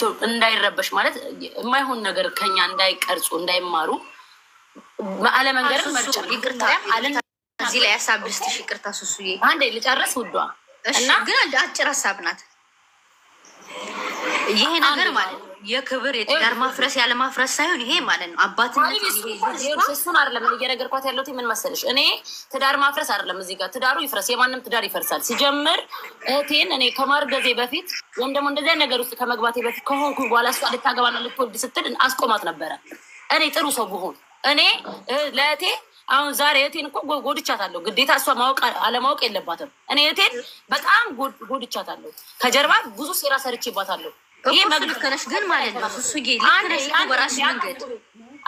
ህይወታቸው እንዳይረበሽ ማለት የማይሆን ነገር ከኛ እንዳይቀርጹ እንዳይማሩ አለመንገር መርጫ ይቅርታ አለን እዚህ ላይ ያሳብስትሽ ይቅርታ ሱሱዬ አንዴ ልጨርስ ውዷ እና ግን አጭር ሀሳብ ናት ይሄ ነገር ማለት ነው የክብር የትዳር ማፍረስ ያለ ማፍረስ ሳይሆን ይሄ ማለት ነው አባትነት እሱን አይደለም እየነገርኳት ያለሁት ምን መሰለሽ እኔ ትዳር ማፍረስ አይደለም እዚህ ጋር ትዳሩ ይፍረስ የማንም ትዳር ይፈርሳል ሲጀምር እህቴን እኔ ከማርገዜ በፊት ወይም ደግሞ እንደዚህ ነገር ውስጥ ከመግባቴ በፊት ከሆንኩ በኋላ እሷ ልታገባና ልትወልድ ስትል አስቆማት ነበረ እኔ ጥሩ ሰው ብሆን እኔ ለእህቴ አሁን ዛሬ እህቴን እኮ ጎድቻታለሁ ግዴታ እሷ ማወቅ አለማወቅ የለባትም እኔ እህቴን በጣም ጎድቻታለሁ ከጀርባ ብዙ ሴራ ሰርቼባታለሁ ይሄ መግደከነሽ ግን ማለት ነው ሱሱዬ ልክነሽ ወራሽ መንገድ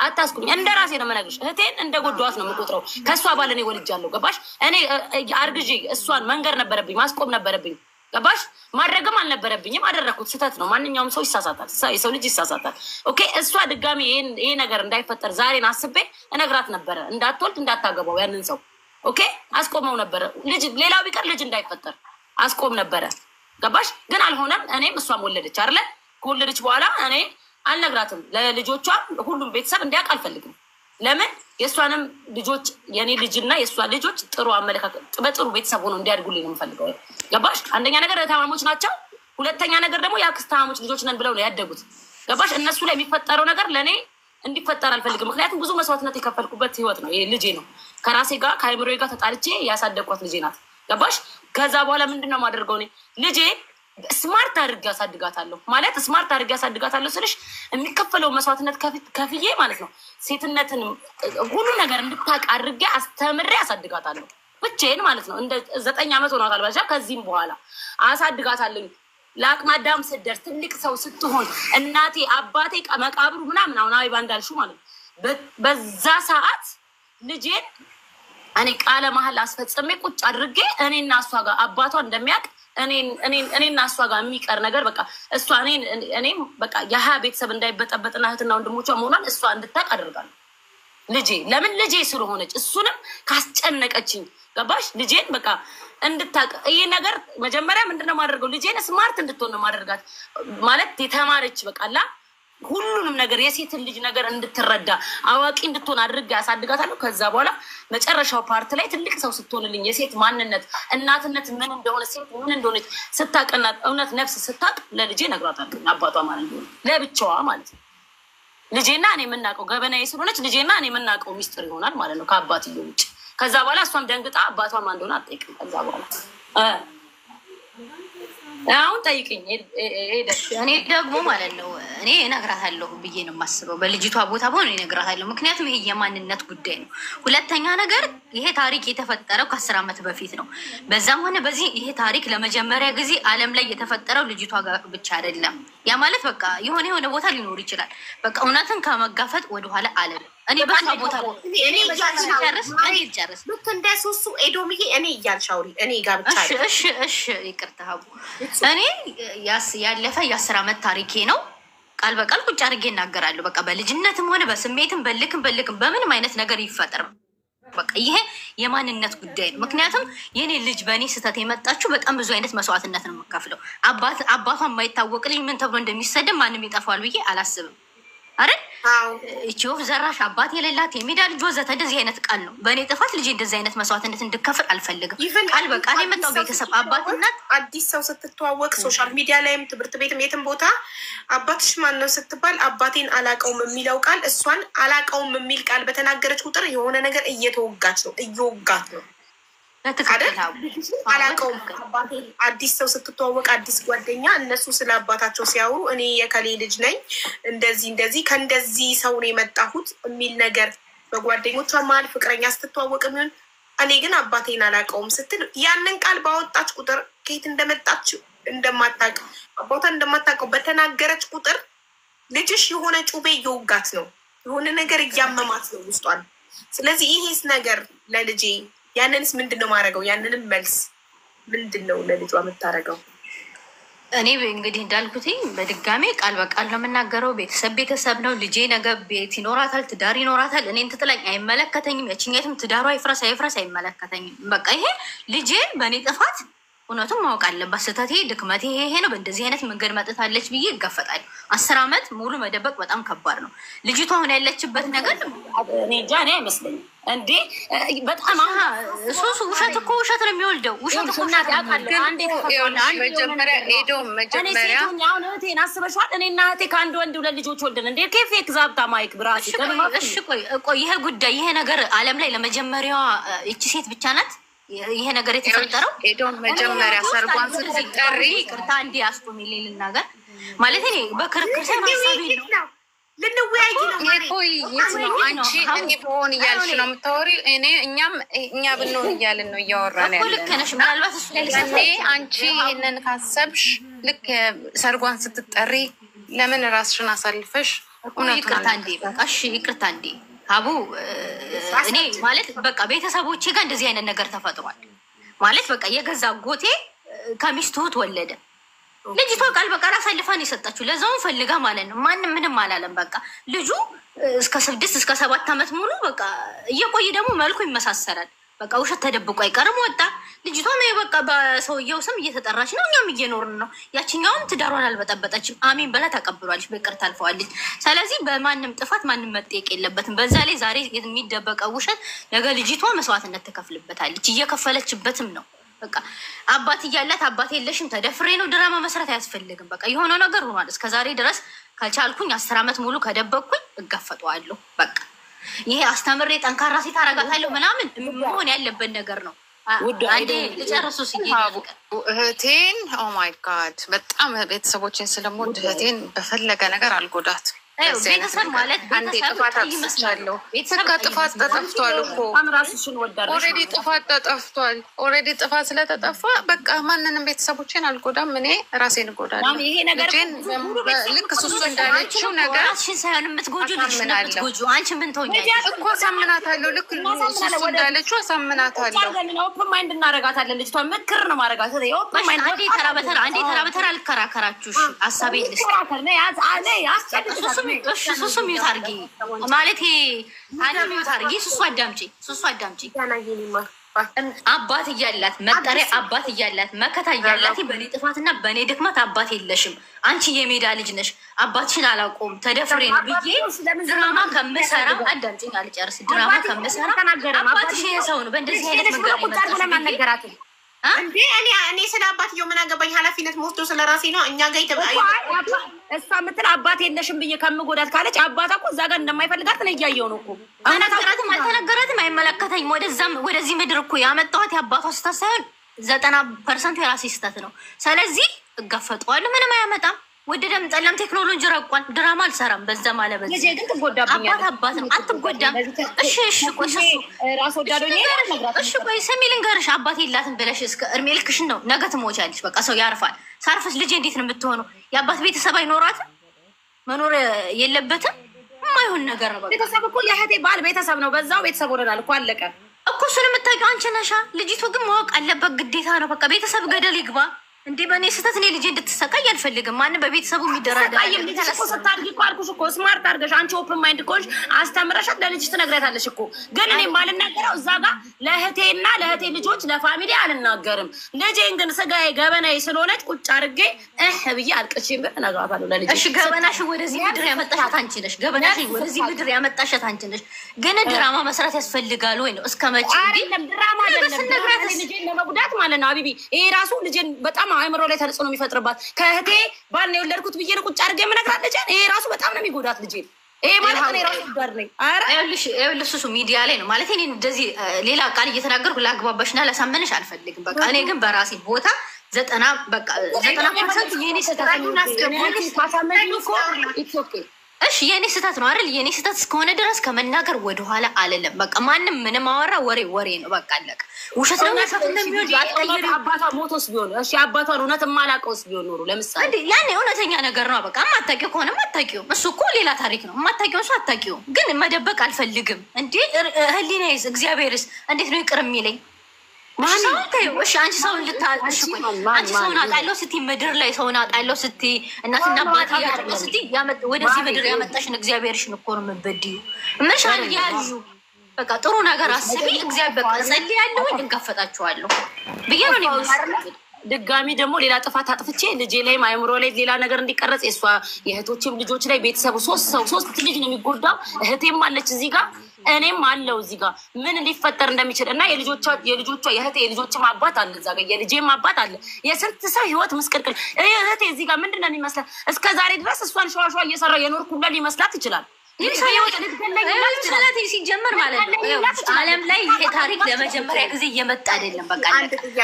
አታስቁኝ እንደ ራሴ ነው የምነግርሽ እህቴን እንደ ጎዳዋት ነው የምቆጥረው ከእሷ ባለ እኔ ወልጃለሁ ገባሽ እኔ አርግዤ እሷን መንገር ነበረብኝ ማስቆም ነበረብኝ ገባሽ ማድረግም አልነበረብኝም አደረኩት ስህተት ነው ማንኛውም ሰው ይሳሳታል የሰው ልጅ ይሳሳታል ኦኬ እሷ ድጋሚ ይሄ ነገር እንዳይፈጠር ዛሬን አስቤ እነግራት ነበረ እንዳትወልድ እንዳታገባው ያንን ሰው ኦኬ አስቆመው ነበረ ልጅ ሌላው ቢቀር ልጅ እንዳይፈጠር አስቆም ነበረ ገባሽ ግን አልሆነም እኔም እሷም ወለደች አይደለ ከወለደች በኋላ እኔ አልነግራትም ለልጆቿ ሁሉም ቤተሰብ እንዲያውቅ አልፈልግም ለምን የእሷንም ልጆች የኔ ልጅና የእሷ ልጆች ጥሩ አመለካከት በጥሩ ቤተሰብ ሆኖ እንዲያድጉልኝ ነው የምፈልገው ገባሽ አንደኛ ነገር ታማሞች ናቸው ሁለተኛ ነገር ደግሞ የአክስት ታማሞች ልጆች ነን ብለው ነው ያደጉት ገባሽ እነሱ ላይ የሚፈጠረው ነገር ለእኔ እንዲፈጠር አልፈልግም ምክንያቱም ብዙ መስዋዕትነት የከፈልኩበት ህይወት ነው ይሄ ልጄ ነው ከራሴ ጋር ከአይምሮዬ ጋር ተጣልቼ ያሳደግኳት ልጄ ናት ገባሽ ከዛ በኋላ ምንድነው ማደርገው እኔ ልጄ ስማርት አድርጌ ያሳድጋታለሁ ማለት ስማርት አድርጌ ያሳድጋታለሁ ስልሽ የሚከፈለው መስዋዕትነት ከፍዬ ማለት ነው ሴትነትን ሁሉ ነገር እንድታውቅ አድርጌ አስተምሬ ያሳድጋታለሁ ብቻዬን ማለት ነው እንደ 9 ዓመት ሆኗታል ባሻ ከዚህም በኋላ አሳድጋታለሁ ለአቅመ አዳም ስትደርስ ትልቅ ሰው ስትሆን እናቴ አባቴ መቃብሩ ምናምን አሁን አይ ባንዳልሹ ማለት ነው በዛ ሰዓት ልጄን እኔ ቃለ መሀል አስፈጽሜ ቁጭ አድርጌ እኔና እሷ ጋር አባቷ እንደሚያውቅ እኔና እሷ ጋር የሚቀር ነገር በቃ እሷ እኔም በቃ የሀ ቤተሰብ እንዳይበጠበጥና እህትና ወንድሞቿ መሆኗን እሷ እንድታውቅ አደርጋለሁ ልጄ ለምን ልጄ ስለሆነች እሱንም ካስጨነቀችኝ ገባሽ ልጄን በቃ እንድታውቅ ይሄ ነገር መጀመሪያ ምንድነው ማድረገው ልጄን ስማርት እንድትሆን ነው ማድረጋት ማለት የተማረች በቃላ ሁሉንም ነገር የሴትን ልጅ ነገር እንድትረዳ አዋቂ እንድትሆን አድርጌ ያሳድጋታለሁ ከዛ በኋላ መጨረሻው ፓርት ላይ ትልቅ ሰው ስትሆንልኝ የሴት ማንነት እናትነት ምን እንደሆነ ሴት ምን እንደሆነች ስታውቅና እውነት ነፍስ ስታውቅ ለልጄ እነግራታለሁ አባቷ ማለት ነው ለብቻዋ ማለት ነው ልጄና እኔ የምናውቀው ገበናዬ ስለሆነች ልጄና እኔ የምናውቀው ሚስጥር ይሆናል ማለት ነው ከአባትዬው ውጭ ከዛ በኋላ እሷም ደንግጣ አባቷን ማን እንደሆነ አትጠይቅም ከዛ በኋላ አሁን ጠይቅኝ እኔ ደግሞ ማለት ነው እኔ እነግራታለሁ ብዬ ነው የማስበው በልጅቷ ቦታ በሆነ እነግራታለሁ ምክንያቱም ይሄ የማንነት ጉዳይ ነው ሁለተኛ ነገር ይሄ ታሪክ የተፈጠረው ከ10 ዓመት በፊት ነው በዛም ሆነ በዚህ ይሄ ታሪክ ለመጀመሪያ ጊዜ ዓለም ላይ የተፈጠረው ልጅቷ ጋር ብቻ አይደለም ያ ማለት በቃ የሆነ ቦታ ሊኖር ይችላል በቃ እውነትን ከመጋፈጥ ወደኋላ አለ እኔ በሷ ቦታ እኔ ጨርስ ልክ እንደሱሱ ኤዶምዬ እኔ እያልሻውሪ እኔ ጋር ብቻ እሺ ይቅርታ ሀቡ እኔ ያለፈ የ10 ዓመት ታሪኬ ነው ቃል በቃል ቁጭ አድርጌ እናገራለሁ በቃ በልጅነትም ሆነ በስሜትም በልክም በምንም አይነት ነገር ይፈጠር በቃ ይሄ የማንነት ጉዳይ ነው ምክንያቱም የኔ ልጅ በእኔ ስህተት የመጣችው በጣም ብዙ አይነት መስዋዕትነት ነው የምከፍለው አባቷ የማይታወቅልኝ ምን ተብሎ እንደሚሰደብ ማንም ይጠፋዋል ብዬ አላስብም አይደል እቺው ዘራሽ አባት የሌላት የሜዳ ልጅ ወዘተ እንደዚህ አይነት ቃል ነው በእኔ ጥፋት ልጅ እንደዚህ አይነት መስዋዕትነት እንድከፍል አልፈልግም ቃል በቃል የመጣው ቤተሰብ አባትና አዲስ ሰው ስትተዋወቅ ሶሻል ሚዲያ ላይም ትምህርት ቤትም የትም ቦታ አባትሽ ማን ነው ስትባል አባቴን አላቀውም የሚለው ቃል እሷን አላቀውም የሚል ቃል በተናገረች ቁጥር የሆነ ነገር እየተወጋች ነው አላቀውም አዲስ ሰው ስትተዋወቅ አዲስ ጓደኛ እነሱ ስለ አባታቸው ሲያወሩ እኔ የከሌ ልጅ ነኝ እንደዚህ ከእንደዚህ ሰው ነው የመጣሁት የሚል ነገር በጓደኞቿ መሀል ፍቅረኛ ስትተዋወቅ የሚሆን እኔ ግን አባቴን አላቀውም ስትል ያንን ቃል ባወጣች ቁጥር ከየት እንደመጣች እንደማታውቅ አባቷን እንደማታውቀው በተናገረች ቁጥር ልጅሽ የሆነ ጩቤ እየወጋት ነው የሆነ ነገር እያመማት ነው ውስጧን ስለዚህ ይሄስ ነገር ለልጄ ያንንስ ምንድነው ማድረገው ያንንም መልስ ምንድነው ለልጇ የምታረገው እኔ እንግዲህ እንዳልኩትኝ በድጋሜ ቃል በቃል ነው የምናገረው ቤተሰብ ነው ልጄ ነገ ቤት ይኖራታል ትዳር ይኖራታል እኔን ትጥላኝ አይመለከተኝም የችኛትም ትዳሯ ይፍረስ አይፍረስ አይመለከተኝም በቃ ይሄ ልጄ በእኔ ጥፋት እውነቱም ማወቅ አለባት። ስህተቴ ድክመቴ ይሄ ነው፣ በእንደዚህ አይነት መንገድ መጥታለች ብዬ ይጋፈጣል። 10 ዓመት ሙሉ መደበቅ በጣም ከባድ ነው። ልጅቷ አሁን ያለችበት ነገር እኔ እንጃ፣ እኔ አይመስለኝም እንዴ በጣም ሱሱ ውሸት እኮ ውሸት ነው የሚወልደው። ውሸት እኮ መጀመሪያ አሁን እህቴን አስበሽዋል? እኔና እህቴ ከአንድ ወንድ 2 ልጆች ወልደን እንዴ ኬፌክ ዛብታ ማይክ ብራሲ። እሺ ቆይ ይሄ ጉዳይ ይሄ ነገር ዓለም ላይ ለመጀመሪያዋ እቺ ሴት ብቻ ናት ይሄ ነገር የተፈጠረው። ሄዶን መጀመሪያ ሰርጓን ስትጠሪ ይቅርታ እንዲ አስቆሚ ልናገር ማለት እኔ በክርክር ሳይሆን ሀሳቤ ነው ልንወያይ ነው ማለት ነው። አንቺ እኔ ብሆን እያልሽ ነው የምታወሪው። እኛ ብንሆን እያልን ነው እያወራን ያለ። ልክ ነሽ። ምናልባት እሱ ላይ አንቺ ይሄንን ካሰብሽ ልክ ሰርጓን ስትጠሪ ለምን ራስሽን አሳልፈሽ ይቅርታ እንዴ በቃ እሺ ይቅርታ እንዴ ሀቡ እኔ ማለት በቃ ቤተሰቦቼ ጋር እንደዚህ አይነት ነገር ተፈጥሯል ማለት በቃ የገዛ ጎቴ ከሚስቱ እህት ወለደ። ልጅቷ ቃል በቃል አሳልፋን የሰጣችሁ ለዛውን ፈልጋ ማለት ነው። ማንም ምንም አላለም። በቃ ልጁ እስከ 6 እስከ 7 ዓመት ሙሉ በቃ እየቆየ ደግሞ መልኩ ይመሳሰላል። በቃ ውሸት ተደብቆ አይቀርም ወጣ። ልጅቷም በቃ በሰውየው ስም እየተጠራች ነው፣ እኛም እየኖርን ነው። ያችኛውም ትዳሯን አልበጠበጠችም። አሜን በላ ተቀብሏለች፣ በቅር ታልፈዋለች። ስለዚህ በማንም ጥፋት ማንም መጠየቅ የለበትም። በዛ ላይ ዛሬ የሚደበቀው ውሸት ነገ ልጅቷ መስዋዕትነት ትከፍልበታለች፣ እየከፈለችበትም ነው። በቃ አባት እያላት አባት የለሽም ተደፍሬ ነው ድራማ መስራት አያስፈልግም። በቃ የሆነው ነገር ሆኗል። እስከዛሬ ድረስ ካልቻልኩኝ 10 ዓመት ሙሉ ከደበቅኩኝ እጋፈጠዋለሁ። በቃ ይሄ አስተምሬ ጠንካራ ሴት አረጋታለሁ ምናምን መሆን ያለበት ነገር ነው። አንዴ ልጨርሱ እህቴን ኦ ማይ ጋድ በጣም ቤተሰቦችን ስለምወድ እህቴን በፈለገ ነገር አልጎዳት። ቤተሰብ ማለት አንዴ ጥፋት አጥፍቻለሁ። ጥፋት ተጠፍቷል እኮ ኦልሬዲ ጥፋት ተጠፍቷል። ኦልሬዲ ጥፋት ስለተጠፋ በቃ ማንንም ቤተሰቦችን አልጎዳም፣ እኔ ራሴን እጎዳለሁ። ይሄ ነገር ልክ ሱሱ እንዳለችው ነገር ራስሽን ሳይሆን የምትጎጂው ልጅሽን ነው የምትጎጂው። አንቺ ምን ትሆኛለሽ እኮ አሳምናታለሁ። ልክ ሱሱ እንዳለችው አሳምናታለሁ። ኦፕን ማይንድ እናረጋታለን። ልጅቷ ምክር ነው ማረጋት። ኦፕን ማይንድ አንዴ ተራ በተራ ልከራከራችሁ ሀሳቤ ልስ ሱሱ ሚዩት አድርጊ ማለት አንድ ሚዩት አድርጊ። ሱሱ አዳምጪ አባት እያላት መጠሪያ አባት እያላት መከታ እያላት በእኔ ጥፋትና በእኔ ድክመት አባት የለሽም። አንቺ የሜዳ ልጅ ነሽ። አባትሽን አላውቀውም ተደፍሬ ነው ብዬ ድራማ ከምሰራ አዳምጪኝ አልጨርስ። ድራማ ከምሰራ አባትሽ የሰው ነው በእንደዚህ አይነት መንገድ እንዴ እኔ ስለ አባትየው ምን አገባኝ? ኃላፊነት መወስዶ ስለ ራሴ ነው። እኛ ጋር እሷ የምትል አባት የለሽም ብዬ ከምጎዳት ካለች አባቷ እኮ እዛ ጋር እንደማይፈልጋት ነው እያየው ነው እኮ። ተነገራትም አልተነገራትም አይመለከተኝም። ወደዚህ ምድር እኮ ያመጣኋት የአባቷ ስህተት ሳይሆን 90% የራሴ ስህተት ነው። ስለዚህ እጋፈጠዋለሁ። ምንም አያመጣም። ወደደም ጠላም ቴክኖሎጂ ረቋል። ድራማ አልሰራም። በዛ ማለት በዚህ ልጄ ግን ትጎዳብኛለች። አባት ነው አትጎዳም። እሺ ቆይ ራስ ወዳዶኝ እሺ ቆይ ስሚ ልንገርሽ፣ አባት የላትም ብለሽ እስከ እድሜ ልክሽን ነው ነገ ትሞቻለሽ። በቃ ሰው ያርፋል። ሳርፍስ ልጄ እንዴት ነው የምትሆነው? የአባት ቤተሰብ አይኖራትም? መኖር የለበትም? የማይሆን ነገር ነው። በቃ ቤተሰብ እኮ የእህቴ ባል ቤተሰብ ነው። በዛው ቤተሰብ ሆነናል እኮ አለቀ እኮ። እሱን የምታውቂው አንቺ ነሻ። ልጅቱ ግን ማወቅ አለበት ግዴታ ነው። በቃ ቤተሰብ ገደል ይግባ። እንዴ በእኔ ስህተት እኔ ልጄ እንድትሰቃይ አልፈልግም። ማንም በቤተሰቡ የሚደራደር ስታድጊ እኮ አልኩሽ እኮ ስማርት አድርገሽ አንቺ ኦፕን ማይንድ ከሆንሽ አስተምረሻት ለልጅሽ ትነግሪያታለሽ እኮ። ግን እኔ የማልናገረው እዛ ጋር ለእህቴና ለእህቴ ልጆች ለፋሚሊ አልናገርም። ልጄን ግን ስጋዬ ገበናዬ ስለሆነች ቁጭ አድርጌ ብዬ አልቅሼ እነግራታለሁ ለልጄ። እሺ ገበናሽን ወደዚህ ምድር ያመጣሻት አንቺ ነሽ። ገበናሽን ወደዚህ ምድር ያመጣሻት አንቺ ነሽ። ግን ድራማ መስራት ያስፈልጋል ወይ ነው? እስከ መቼ አይደለም ድራማ አይደለም። ልጄን ለመጉዳት ማለት ነው አቢቢ። ይሄ ራሱ ልጄን በጣም አእምሮ ላይ ተጽዕኖ የሚፈጥርባት ከእህቴ ባል ነው የወለድኩት ብዬ ነው ቁጭ አድርጌ የምነግራት ልጄን። ይሄ ራሱ በጣም ነው የሚጎዳት ልጄን። ይሄ ማለት እኔ ራሱ ጋር ነኝ። ይኸውልሽ እሱ ሚዲያ ላይ ነው ማለት እኔ እንደዚህ ሌላ ቃል እየተናገርኩ ላግባባሽና ላሳመንሽ አልፈልግም። በቃ እኔ ግን በራሴ ቦታ 90% የኔ ስህተት ነው። እሺ የኔ ስህተት ነው አይደል? የኔ ስህተት እስከሆነ ድረስ ከመናገር ወደኋላ አልልም። በቃ ማንም ምንም አወራ ወሬ ነው። በቃ አለቀ። ውሸት ነው የሚወድ አባቷ ሞቶስ ቢሆን እሺ፣ አባቷን እውነት የማላውቀውስ ቢሆን ኖሮ ለምሳሌ ያኔ እውነተኛ ነገር ነው። በቃ የማታውቂው ከሆነ የማታውቂው እሱ እኮ ሌላ ታሪክ ነው። የማታውቂው እሱ አታውቂውም። ግን መደበቅ አልፈልግም። እንዴ ህሊናዬስ እግዚአብሔርስ እንዴት ነው ይቅር የሚለኝ? እሺ አንቺ ሰውን አንቺ ሰውን አጣለሁ ስትይ ምድር ላይ ሰውን አጣለሁ ስትይ እናትና አባት ያጣለሁ ስትይ ወደዚህ ምድር ያመጣሽን እግዚአብሔርሽን እኮ ነው የምትበድይው። ምንሻል ያዡ በቃ ጥሩ ነገር አስቢ። እግዚአብሔር በቃ ጸልያለሁ፣ እንጋፈጣችኋለሁ ብዬ ነው ድጋሚ ደግሞ ሌላ ጥፋት አጥፍቼ ልጄ ላይ አእምሮ ላይ ሌላ ነገር እንዲቀረጽ የእሷ የእህቶችም ልጆች ላይ ቤተሰቡ ሶስት ልጅ ነው የሚጎዳው። እህቴም አለች እዚህ ጋር እኔም አለው እዚህ ጋር ምን ሊፈጠር እንደሚችል እና የልጆቿ የእህቴ የልጆችም አባት አለ እዛ ጋር የልጄም አባት አለ። የስንት ሰው ህይወት ምስቅልቅል እህቴ እዚህ ጋር ምንድን ነው የሚመስላት? እስከ ዛሬ ድረስ እሷን ሸዋሸዋ እየሰራ የኖርኩ ሁላ ሊመስላት ይችላል። ስለዚህ ሲጀመር ማለት ነው ዓለም ላይ ይሄ ታሪክ ለመጀመሪያ ጊዜ እየመጣ አይደለም። በቃ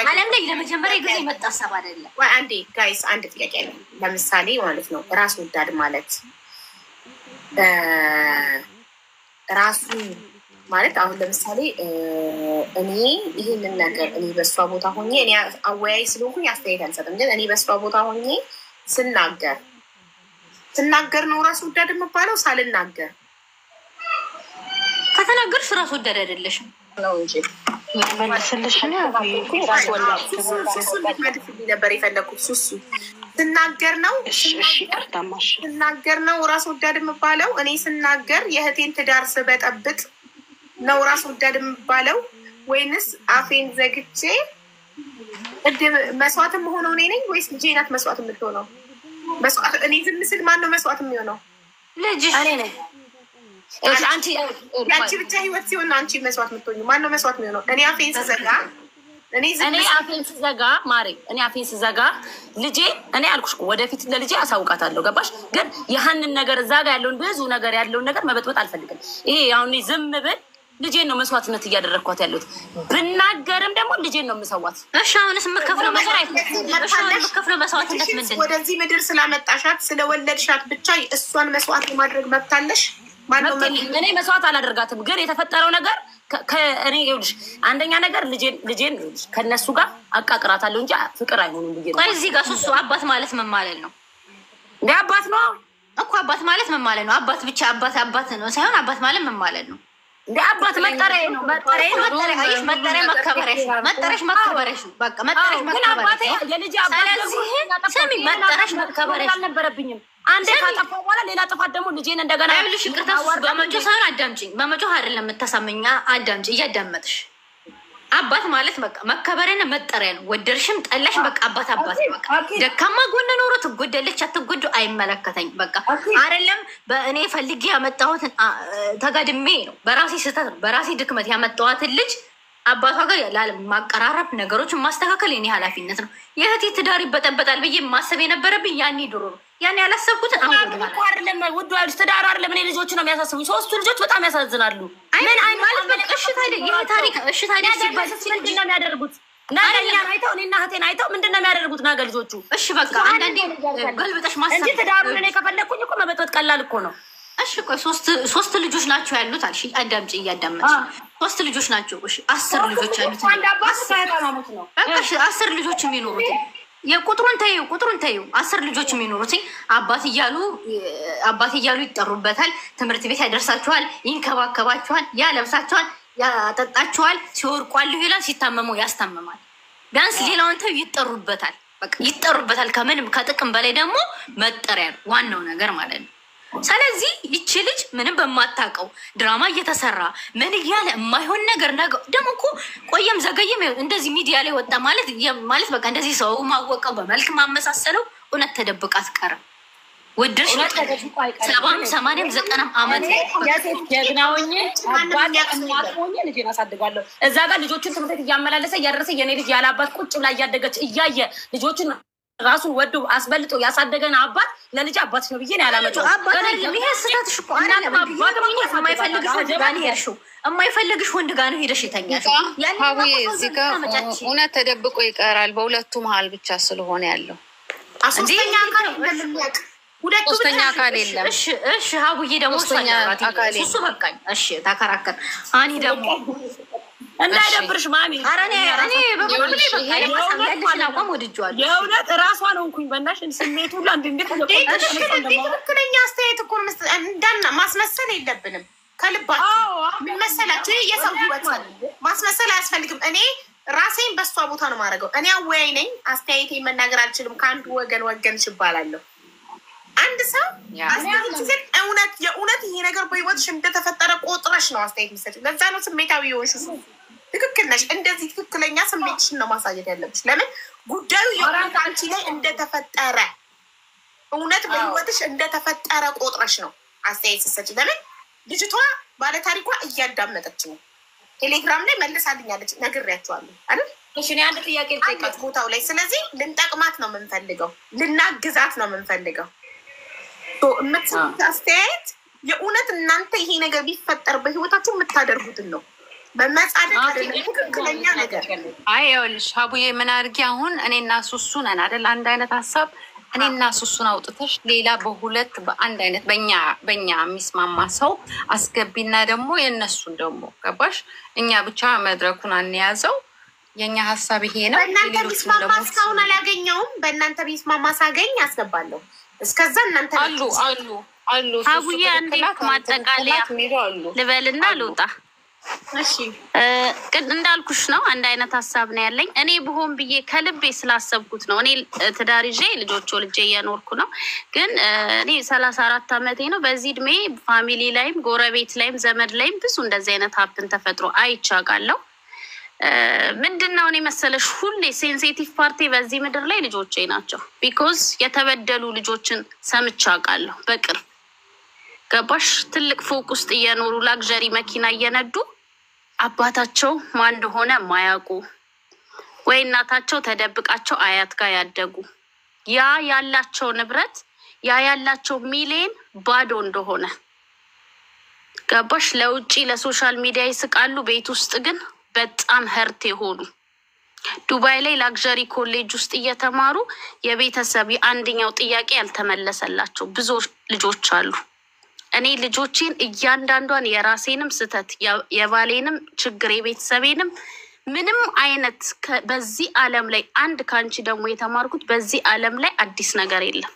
ዓለም ላይ ለመጀመሪያ ጊዜ የመጣ ሀሳብ አይደለም። አንዴ ጋይስ አንድ ጥያቄ አለ። ለምሳሌ ማለት ነው ራስ ወዳድ ማለት ራሱ ማለት አሁን ለምሳሌ እኔ ይሄንን ነገር እኔ በሷ ቦታ ሆኜ እኔ አወያይ ስለሆንኩኝ አስተያየት አልሰጥም። ግን እኔ በሷ ቦታ ሆኜ ስናገር ነው ራስ ወዳድ የምባለው? ሳልናገር ከተናገርሽ ራስ ወዳድ አይደለሽም ነው እንጂ መልስልሽ ነበር የፈለኩት። ሱሱ ስናገር ነው ራስ ወዳድ የምባለው? እኔ ስናገር የእህቴን ትዳር ስበጠብጥ ነው ራስ ወዳድ የምባለው? ወይንስ አፌን ዘግቼ መስዋዕት የምሆነው እኔ ነኝ ወይስ ልጄ ናት መስዋዕት የምትሆነው? መስዋዕት እኔ ዝም ስል ማን ነው መስዋዕት የሚሆነው? ልጅሽ እኔ ነኝ። አንቺ ያንቺ ብቻ ህይወት ሲሆን አንቺ መስዋዕት የምትሆኚው ማን ነው መስዋዕት የሚሆነው? እኔ አፌን ስዘጋ ማሬ እኔ አፌን ስዘጋ ልጄ እኔ አልኩሽ ወደፊት ለልጄ አሳውቃታለሁ። ገባሽ? ግን ያህንን ነገር እዛ ጋር ያለውን ብዙ ነገር ያለውን ነገር መበጥበጥ አልፈልግም። ይሄ አሁን ዝም ብል ልጄን ነው መስዋዕትነት እያደረግኳት ያለሁት። ብናገርም ደግሞ ልጄን ነው የምሰዋት። እሺ አሁንስ የምከፍለው መስዋዕትነት ምንድን ነው? ወደዚህ ምድር ስላመጣሻት ስለወለድሻት ብቻ እሷን መስዋዕት የማድረግ መብት አለሽ? እኔ መስዋዕት አላደርጋትም። ግን የተፈጠረው ነገር እኔ ይኸውልሽ አንደኛ ነገር ልጄን ከነሱ ጋር አቃቅራታለሁ እንጂ ፍቅር አይሆንም ብዬ ነው። ቆይ እዚህ ጋር ሱሱ አባት ማለት ምን ማለት ነው? እንደ አባት ነው እኮ አባት ማለት ምን ማለት ነው? አባት ብቻ አባት ነው ሳይሆን አባት ማለት ምን ማለት ነው? እንደ አባት መጠሪያ ነው። መጠሪያሽ መከበሪያሽ በቃ መጠሪያሽ መከበሪያሽ የልጅ አባት ስሚ መጠሪያሽ መከበሪያሽ አልነበረብኝም። አንዴ ካጠፋ በኋላ ሌላ ጥፋት ደግሞ ልጄን እንደገና ይኸውልሽ ይቅርታ በመጮህ ሳይሆን አዳምጪኝ። በመጮህ አይደለም የምታሳመኛ አዳምጪ እያዳመጥሽ አባት ማለት በቃ መከበሪያና መጠሪያ ነው። ወደድሽም ጠላሽ በቃ አባት በቃ ደካማ ጎን ኖሮ ትጎዳለች አትጎዱ አይመለከተኝ። በቃ አይደለም በእኔ ፈልጌ ያመጣሁትን ተጋድሜ ነው በራሴ ስህተት ነው በራሴ ድክመት ያመጣኋትን ልጅ አባቷ ጋር ማቀራረብ ነገሮችን ማስተካከል የኔ ኃላፊነት ነው። የእህቴ ትዳር ይበጠበጣል ብዬ ማሰብ የነበረብኝ ያኔ ድሮ ነው። ያኔ ያላሰብኩትን አሁን አይደለም ውድ ያሉት ትዳር አይደለም። እኔ ልጆች ነው የሚያሳስቡኝ። 3 ልጆች በጣም ያሳዝናሉ። ምን አይነት እሺ ታዲያ ይሄ ታሪክ እሺ ታዲያ ሲባል ምንድን ነው የሚያደርጉት? ነገኛ አይተው እኔና እህቴን አይተው ምንድን ነው የሚያደርጉት? ነገ ልጆቹ እሺ በቃ አንዳንዴ ገልብጠሽ ማሰብ እንጂ ትዳሩን እኔ ከፈለኩኝ እኮ መበጥበጥ ቀላል እኮ ነው። እሺ ቆይ 3 ልጆች ናቸው ያሉት አልሽ። አዳምጪ እያዳመጥሽ 3 ልጆች ናቸው። እሺ 10 ልጆች ያሉት አንድ አባት ሳይታማሙት ነው። በቃ 10 ልጆች የሚኖሩት የቁጥሩን ተይው 10 ልጆች የሚኖሩት አባት እያሉ ይጠሩበታል። ትምህርት ቤት ያደርሳቸዋል፣ ይንከባከባቸዋል፣ ያለብሳቸዋል፣ ያጠጣቸዋል። ሲወርቋሉ ይላል፣ ሲታመሙ ያስታምማል። ቢያንስ ሌላውን ተይው ይጠሩበታል። በቃ ይጠሩበታል። ከምንም ከጥቅም በላይ ደግሞ መጠሪያ ነው ዋናው ነገር ማለት ነው። ስለዚህ ይቺ ልጅ ምንም በማታውቀው ድራማ እየተሰራ ምን እያለ የማይሆን ነገር ደግሞ እኮ ቆየም ዘገየም እንደዚህ ሚዲያ ላይ ወጣ ማለት በቃ እንደዚህ ሰው ማወቀው በመልክ ማመሳሰለው እውነት ተደብቃ አትቀርም። ወድርሽ 70 80 90 ዓመት ጀግናውኝ አባቴ ልጄን አሳድጋለሁ። እዛ ጋር ልጆችን ትምህርት ቤት እያመላለሰ እያደረሰ የኔ ልጅ ያለ አባት ቁጭ ብላ እያደገች እያየ ልጆችን ራሱን ወዶ አስበልጦ ያሳደገን አባት ለልጅ አባት ነው ብዬ ነው ያላመጣው። ይሄ ስህተትሽ እኮ የማይፈልግሽ ወንድ ጋር ነው ሄደሽ የተኛሽው። ሀቡዬ እዚህ ጋር እውነት ተደብቆ ይቀራል። በሁለቱ መሀል ብቻ ስለሆነ ያለው ሶስተኛ አካል የለም። እሺ ሀቡዬ ደግሞ እሱ በቃኝ። እሺ ተከራከር። አኒ ደግሞ እንዳይደብርሽ ማሚ። ኧረ እኔ በበኩሌ በቃ ያለሽን አቋም ወድጄዋለሁ። የእውነት እራሷ ነው እንኩኝ በእናትሽ ስሜቱ ሁላ ትክክለኛ አስተያየት እኮ ማስመሰል የለብንም። ከልባችሁ ምን መሰላችሁ? የሰው ህይወት ማስመሰል አያስፈልግም። እኔ ራሴን በሷ ቦታ ነው ማድረገው። እኔ አወያይ ነኝ። አስተያየቴን መናገር አልችልም። ከአንዱ ወገንሽ ይባላለሁ። አንድ ሰው አስተያየት የእውነት ይሄ ነገር በህይወትሽ እንደተፈጠረ ቆጥረሽ ነው አስተያየት የምትሰጪው። ለዛ ነው ስሜታዊ የሆንሽ። ትክክል ነሽ። እንደዚህ ትክክለኛ ስሜትሽን ነው ማሳየት ያለብሽ። ለምን ጉዳዩ የሆነ አንቺ ላይ እንደተፈጠረ እውነት በህይወትሽ እንደተፈጠረ ቆጥረሽ ነው አስተያየት ስትሰጪ። ለምን ልጅቷ ባለታሪኳ እያዳመጠች ነው። ቴሌግራም ላይ መልሳልኛለች፣ ነግሬያቸዋለሁ አይደል? እሺ እኔ አንድ ጥያቄ ልጠይቃት ቦታው ላይ። ስለዚህ ልንጠቅማት ነው የምንፈልገው፣ ልናግዛት ነው የምንፈልገው። የምትሰጡት አስተያየት የእውነት እናንተ ይሄ ነገር ቢፈጠር በህይወታችሁ የምታደርጉትን ነው። በመጻደቅ አይደለም፣ ትክክለኛ ነገር። አይ ይኸውልሽ ሀቡዬ ምን አድርጊ፣ አሁን እኔና ሱሱ ነን አይደል? አንድ አይነት ሀሳብ እኔና ሱሱን አውጥተሽ ሌላ በሁለት በአንድ አይነት በእኛ የሚስማማ ሰው አስገቢና ደግሞ የእነሱን ደግሞ ገባሽ? እኛ ብቻ መድረኩን አንያዘው። የእኛ ሀሳብ ይሄ ነው። በእናንተ ቢስማማ እስካሁን አላገኘውም። በእናንተ ቢስማማ ሳገኝ አስገባለሁ። እስከዛ እናንተ አሉ ሀቡዬ አንዴ ማጠቃለያ ልበልና ልውጣ። እሺ እንዳልኩሽ ነው። አንድ አይነት ሀሳብ ነው ያለኝ። እኔ ብሆን ብዬ ከልቤ ስላሰብኩት ነው። እኔ ትዳር ይዤ ልጆች ወልጄ እየኖርኩ ነው። ግን እኔ 34 ዓመቴ ነው። በዚህ እድሜ ፋሚሊ ላይም ጎረቤት ላይም ዘመድ ላይም ብዙ እንደዚህ አይነት ሀብትን ተፈጥሮ አይቻቃለሁ። ምንድነው እኔ መሰለሽ ሁሌ ሴንሲቲቭ ፓርቲ በዚህ ምድር ላይ ልጆቼ ናቸው። ቢኮዝ የተበደሉ ልጆችን ሰምቼ አውቃለሁ በቅርብ ገባሽ? ትልቅ ፎቅ ውስጥ እየኖሩ ላግዠሪ መኪና እየነዱ አባታቸው ማን እንደሆነ ማያውቁ ወይ እናታቸው ተደብቃቸው አያት ጋር ያደጉ ያ ያላቸው ንብረት ያ ያላቸው ሚሊዮን ባዶ እንደሆነ ገባሽ? ለውጪ ለሶሻል ሚዲያ ይስቃሉ፣ ቤት ውስጥ ግን በጣም ህርት የሆኑ ዱባይ ላይ ላግዠሪ ኮሌጅ ውስጥ እየተማሩ የቤተሰብ አንደኛው ጥያቄ ያልተመለሰላቸው ብዙ ልጆች አሉ። እኔ ልጆቼን እያንዳንዷን የራሴንም ስተት የባሌንም ችግር የቤተሰቤንም ምንም አይነት በዚህ ዓለም ላይ አንድ ካንቺ ደግሞ የተማርኩት በዚህ ዓለም ላይ አዲስ ነገር የለም።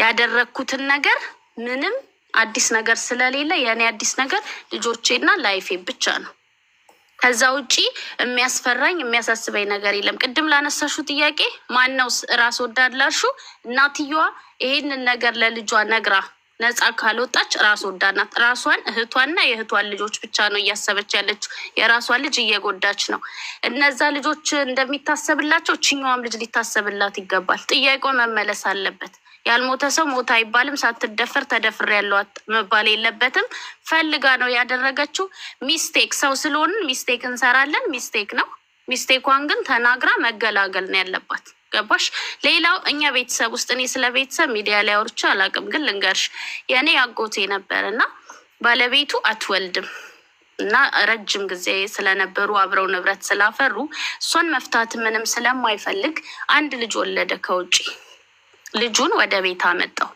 ያደረኩትን ነገር ምንም አዲስ ነገር ስለሌለ የኔ አዲስ ነገር ልጆቼና ላይፌ ብቻ ነው። ከዛ ውጪ የሚያስፈራኝ የሚያሳስበኝ ነገር የለም። ቅድም ላነሳሹ ጥያቄ ማነው ራስ ወዳድ ላልሹ እናትየዋ ይሄንን ነገር ለልጇ ነግራ ነፃ ካልወጣች ራስ ወዳድ ናት። ራሷን እህቷንና የእህቷን ልጆች ብቻ ነው እያሰበች ያለችው። የራሷን ልጅ እየጎዳች ነው። እነዛ ልጆች እንደሚታሰብላቸው ችኛዋም ልጅ ሊታሰብላት ይገባል። ጥያቄው መመለስ አለበት። ያልሞተ ሰው ሞት አይባልም። ሳትደፈር ተደፍር ያለዋት መባል የለበትም። ፈልጋ ነው ያደረገችው። ሚስቴክ ሰው ስለሆንን ሚስቴክ እንሰራለን። ሚስቴክ ነው። ሚስቴኳን ግን ተናግራ መገላገል ነው ያለባት። ገባሽ? ሌላው እኛ ቤተሰብ ውስጥ እኔ ስለ ቤተሰብ ሚዲያ ላይ አውርቼ አላውቅም፣ ግን ልንገርሽ የኔ አጎቴ ነበር እና ባለቤቱ አትወልድም እና ረጅም ጊዜ ስለነበሩ አብረው ንብረት ስላፈሩ እሷን መፍታት ምንም ስለማይፈልግ አንድ ልጅ ወለደ ከውጪ። ልጁን ወደ ቤት አመጣው።